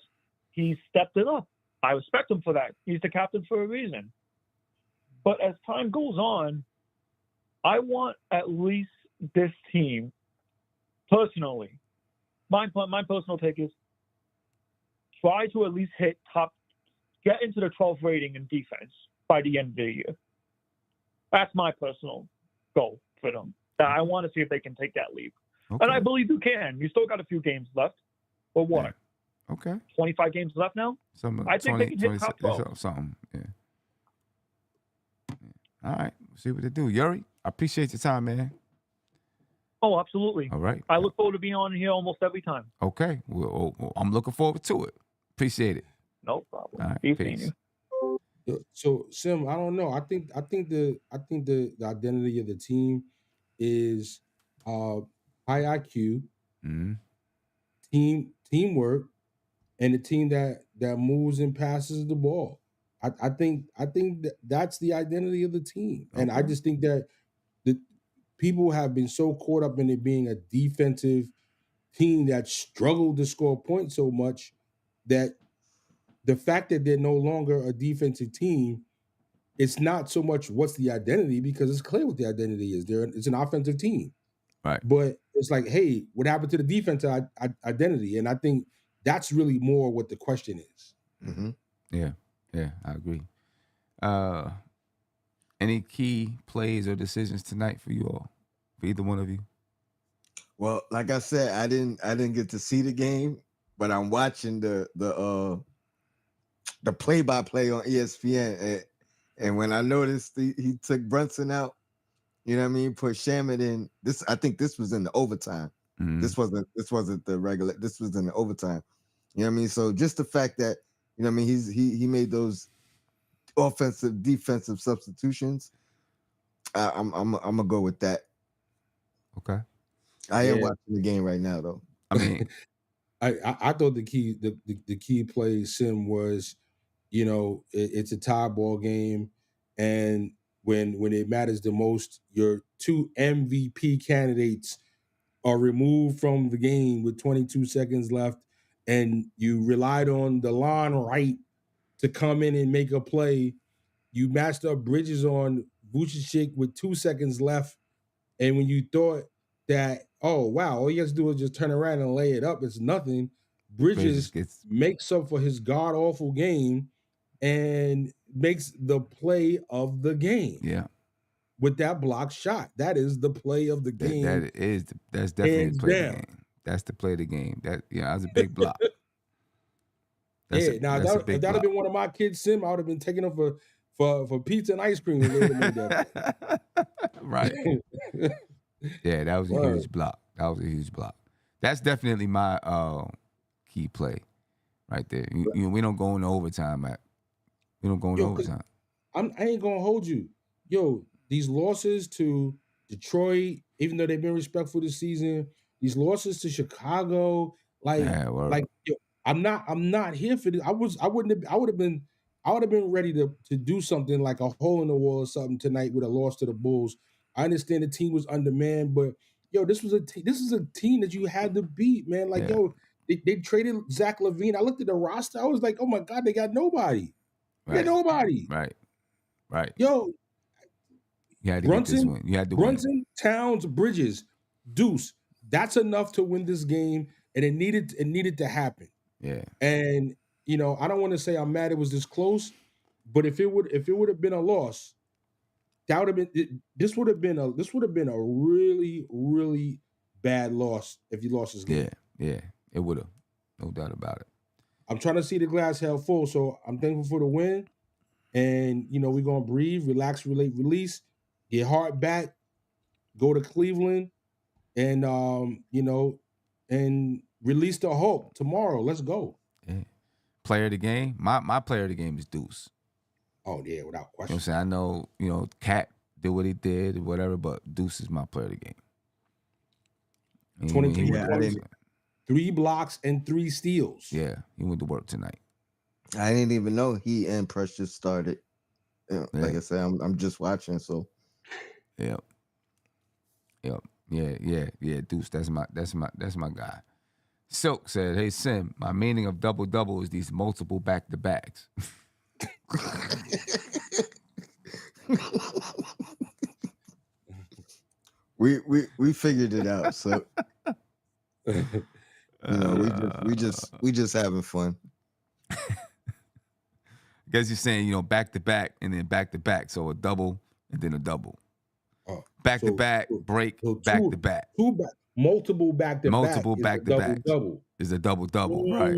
He stepped it up. I respect him for that. He's the captain for a reason. But as time goes on, I want at least this team, personally, my personal take is try to at least get into the 12th rating in defense by the end of the year. That's my personal goal for them. I want to see if they can take that leap. And I believe you can. You still got a few games left. But what? Yeah. 25 games left now? I think they can hit top 12. Something, yeah. All right. See what they do. Yuri, I appreciate your time, man. Oh, absolutely. All right. I look forward to being on here almost every time. Okay. Well, I'm looking forward to it. Appreciate it. No problem. All right. Peace. So Sim, I don't know. I think the identity of the team is high IQ, teamwork, and a team that moves and passes the ball. I think that's the identity of the team. And I just think that the people have been so caught up in it being a defensive team that struggled to score points so much that the fact that they're no longer a defensive team, it's not so much what's the identity, because it's clear what the identity is. It's an offensive team. Right. But it's like, hey, what happened to the defensive identity? And I think that's really more what the question is. Mm-hmm. Yeah, I agree. Any key plays or decisions tonight for you all, for either one of you? Well, like I said, I didn't get to see the game, but I'm watching the play-by-play on ESPN, and when I noticed he took Brunson out, you know what I mean, put Shaman in. I think this was in the overtime. Mm-hmm. This wasn't the regular. This was in the overtime. You know what I mean? So just the fact that, you know what I mean, he made those offensive defensive substitutions. I'm gonna go with that. Okay. I am watching the game right now though. I mean, I thought the key play, Sim, was, it's a tie ball game, and when it matters the most, your two MVP candidates are removed from the game with 22 seconds left, and you relied on the line right to come in and make a play. You matched up Bridges on Vucevic with 2 seconds left, and when you thought that, oh wow, all you have to do is just turn around and lay it up, it's nothing, Bridges makes up for his god awful game and makes the play of the game. Yeah. With that block shot. That is the play of the game. That's definitely the play of the game. That's the play of the game. That was a big block. If that had been one of my kids, Sim, I would have been taking them for pizza and ice cream. Right. Yeah, that was a huge block. That's definitely my key play right there. We don't go into overtime, Matt. We don't go into overtime. I ain't gonna hold you. Yo, these losses to Detroit, even though they've been respectful this season, these losses to Chicago, I'm not here for this. I would have been ready to do something like a hole in the wall or something tonight with a loss to the Bulls. I understand the team was undermanned, but yo, this is a team that you had to beat, man. They traded Zach LaVine. I looked at the roster. I was like, oh my God, they got nobody. Right. Nobody. Right. Yo, you had to get this win. You had to Brunson, win. Towns, Bridges, Deuce. That's enough to win this game, and it needed to happen. Yeah. And I don't want to say I'm mad it was this close, but if it would have been a loss, that would have been this would have been a really, really bad loss if you lost this game. Yeah, it would have. No doubt about it. I'm trying to see the glass half full, so I'm thankful for the win. And we're gonna breathe, relax, release, get hard back, go to Cleveland, and and release the hope tomorrow. Let's go. Yeah. Player of the game. My player of the game is Deuce. Oh yeah, without question. You know what I'm saying? I know, Cat did what he did, whatever, but Deuce is my player of the game. 23 points, 3 blocks, and 3 steals. Yeah, he went to work tonight. I didn't even know he and Precious started. Like I said, I'm just watching, so. Yep. Yeah. Deuce, that's my guy. Silk said, "Hey Sim, my meaning of double is these multiple back-to-backs." we figured it out, so we just having fun. I guess you're saying, back to back and then back to back, so a double and then a double. Back to back, break, back to back. Multiple back to back. Double is a double. Right?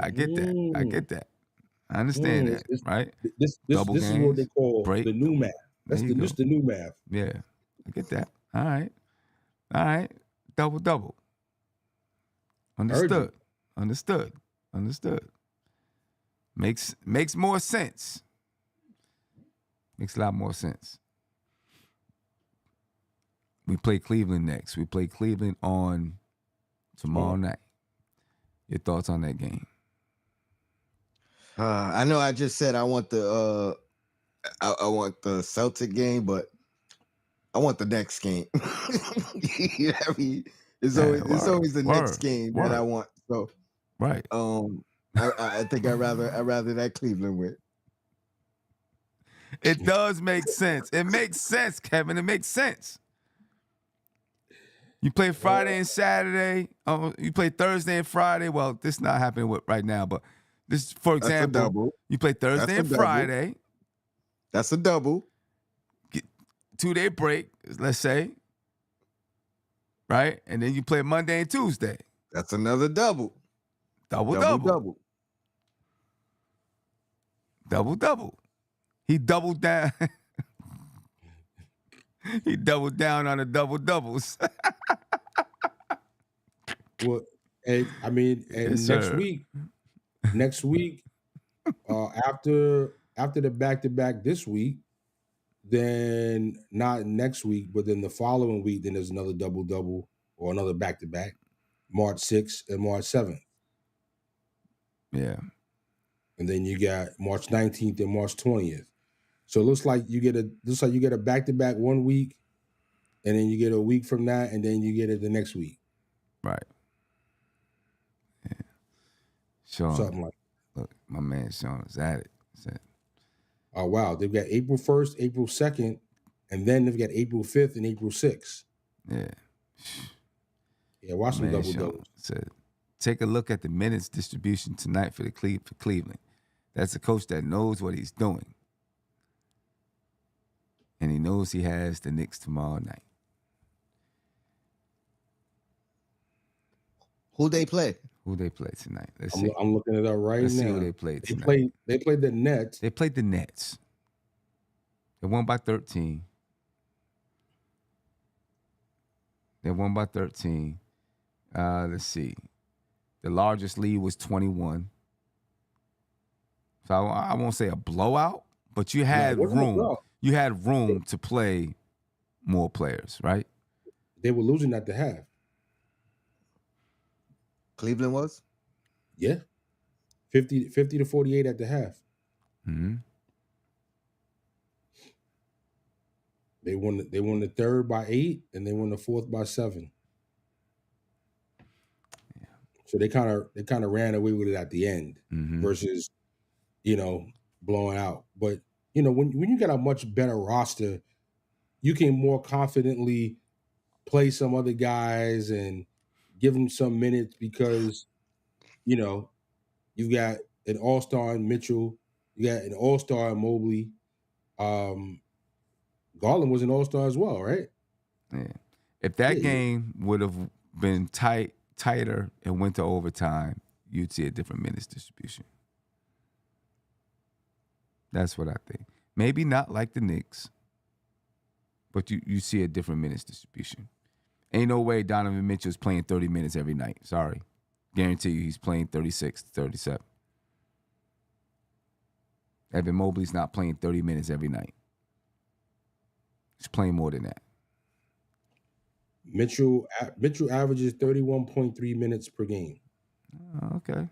I get that. I understand that. Right? This is what they call the new math. That's the new math. Yeah, I get that. All right. Double. Understood. Makes more sense. Makes a lot more sense. We play Cleveland next. We play Cleveland on tomorrow night. Your thoughts on that game? I know I just said I want the Celtic game, but I want the next game. You know what I mean? It's always the next game that I want. So right. I think I'd rather that Cleveland win. It does make sense. It makes sense, Kevin. It makes sense. You play Friday and Saturday. You play Thursday and Friday. Well, this is not happening right now, but this, for example, you play Thursday and Friday. That's a double. 2-day break, let's say. Right? And then you play Monday and Tuesday. That's another double. Double. He doubled down. He doubled down on the doubles. Well, and yes, next week, after the back-to-back this week, then not next week, but then the following week, then there's another double or another back-to-back, March 6th and March 7th. Yeah. And then you got March 19th and March 20th. So it looks like you get a back-to-back 1 week, and then you get a week from that, and then you get it the next week. Right. Yeah. Sean, something like that. Look, my man Sean is at it. Oh wow, they've got April 1st, April 2nd, and then they've got April 5th and April 6th. Yeah. Yeah, watch some double-doubles. Said, take a look at the minutes distribution tonight for Cleveland. That's a coach that knows what he's doing. And he knows he has the Knicks tomorrow night. Who they play? Who they play tonight? Let's see. I'm looking it up right now. Let's see who they played tonight. They played the Nets. They played the Nets. They won by 13. Let's see. The largest lead was 21. So I won't say a blowout, but you had room. You had room to play more players, right? They were losing at the half. Cleveland was? Yeah. 50 to 48 at the half. Mm-hmm. They won the third by 8, and they won the fourth by 7. So they kind of ran away with it at the end, versus, blowing out. But when you got a much better roster, you can more confidently play some other guys and give them some minutes because you've got an all-star in Mitchell, you got an all-star in Mobley. Garland was an all-star as well, right? Yeah. If that game would have been tighter and went to overtime, you'd see a different minutes distribution. That's what I think. Maybe not like the Knicks, but you see a different minutes distribution. Ain't no way Donovan Mitchell's playing 30 minutes every night. Sorry. Guarantee you he's playing 36 to 37. Evan Mobley's not playing 30 minutes every night. He's playing more than that. Mitchell averages 31.3 minutes per game. Okay.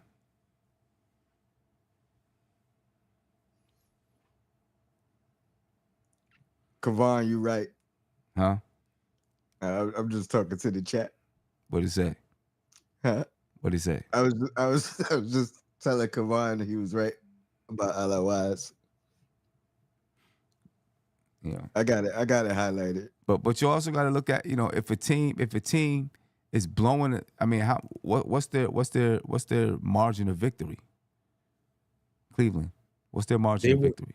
Kavon, you right. Huh? I'm just talking to the chat. What'd he say? Huh? What'd he say? I was just telling Kavon that he was right about LOIs. Yeah. I got it highlighted. But you also got to look at, if a team is blowing it, I mean, what's their margin of victory? Cleveland. What's their margin of victory?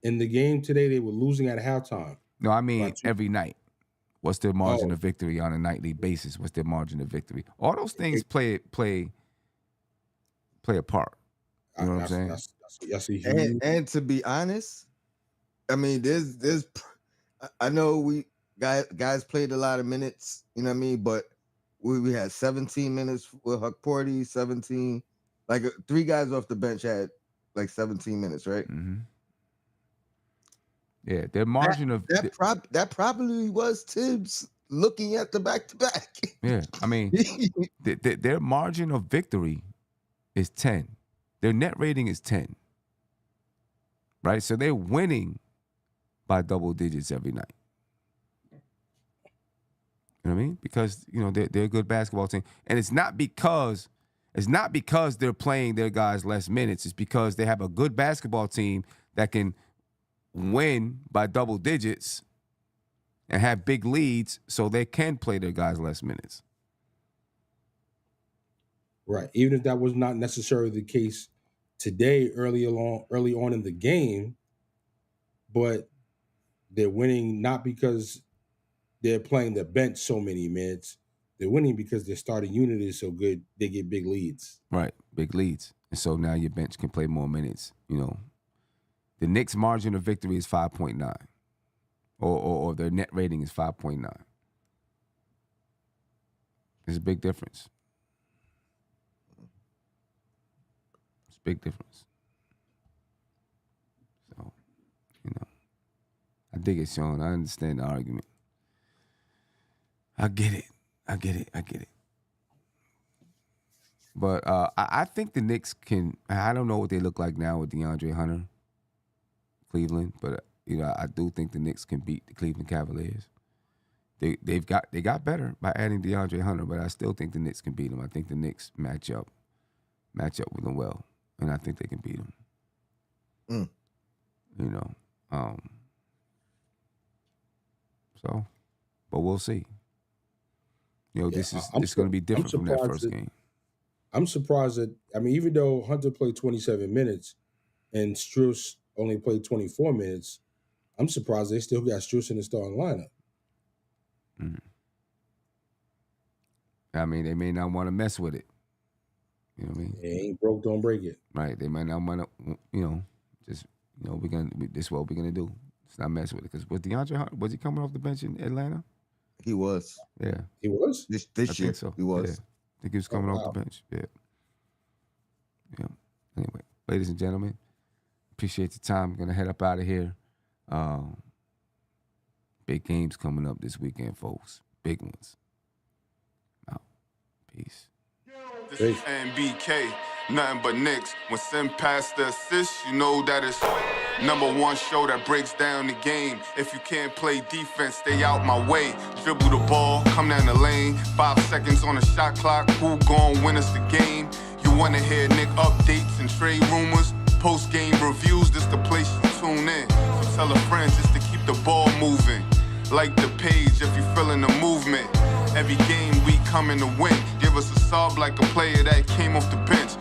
In the game today, they were losing at halftime. No, I mean every night. What's their margin of victory on a nightly basis? What's their margin of victory? All those things play a part. You know what I'm saying? That's a huge... And to be honest, I mean, there's I know we guys played a lot of minutes, you know what I mean? But we had 17 minutes with Huck Porty, 17, like 3 guys off the bench had like 17 minutes, right? Mm-hmm. Yeah, their margin that probably was Tibbs looking at the back-to-back. Yeah, I mean, their margin of victory is 10. Their net rating is 10. Right? So they're winning by double digits every night. You know what I mean? Because, they're a good basketball team. And it's not because they're playing their guys less minutes. It's because they have a good basketball team that can win by double digits and have big leads so they can play their guys less minutes. Right. Even if that was not necessarily the case today, early on in the game, but they're winning not because they're playing the bench so many minutes. They're winning because their starting unit is so good, they get big leads. Right, big leads. And so now your bench can play more minutes, The Knicks' margin of victory is 5.9, or their net rating is 5.9. There's a big difference. It's a big difference. So, I dig it, Sean. I understand the argument. I get it. But I think the Knicks can. I don't know what they look like now with DeAndre Hunter, Cleveland, but I do think the Knicks can beat the Cleveland Cavaliers. They got better by adding DeAndre Hunter, but I still think the Knicks can beat them. I think the Knicks match up with them well, and I think they can beat them. So, but we'll see. This is going to be different from that first game. I'm surprised that, even though Hunter played 27 minutes and Strus only played 24 minutes, I'm surprised they still got Strus in the starting lineup. Mm-hmm. I mean, they may not want to mess with it. You know what I mean? It ain't broke, don't break it. Right. They might not want to, this is what we're going to do. Let's not mess with it. Because was DeAndre Hunter, was he coming off the bench in Atlanta? He was. Yeah. He was? This I year, think so. He was. Yeah. I think he was coming off the bench. Yeah. Yeah. Anyway, ladies and gentlemen, appreciate the time. I'm going to head up out of here. Big games coming up this weekend, folks. Big ones. Out. Peace. This is NBK, nothing but Knicks. When Sim passed the assist, you know that it's #1 show that breaks down the game. If you can't play defense, stay out my way. Dribble the ball, come down the lane. 5 seconds on the shot clock, who gon' win us the game? You wanna hear Nick updates and trade rumors? Post-game reviews, this the place you tune in. So tell a friend just to keep the ball moving. Like the page if you feeling the movement. Every game we coming to win. Give us a sub like a player that came off the bench.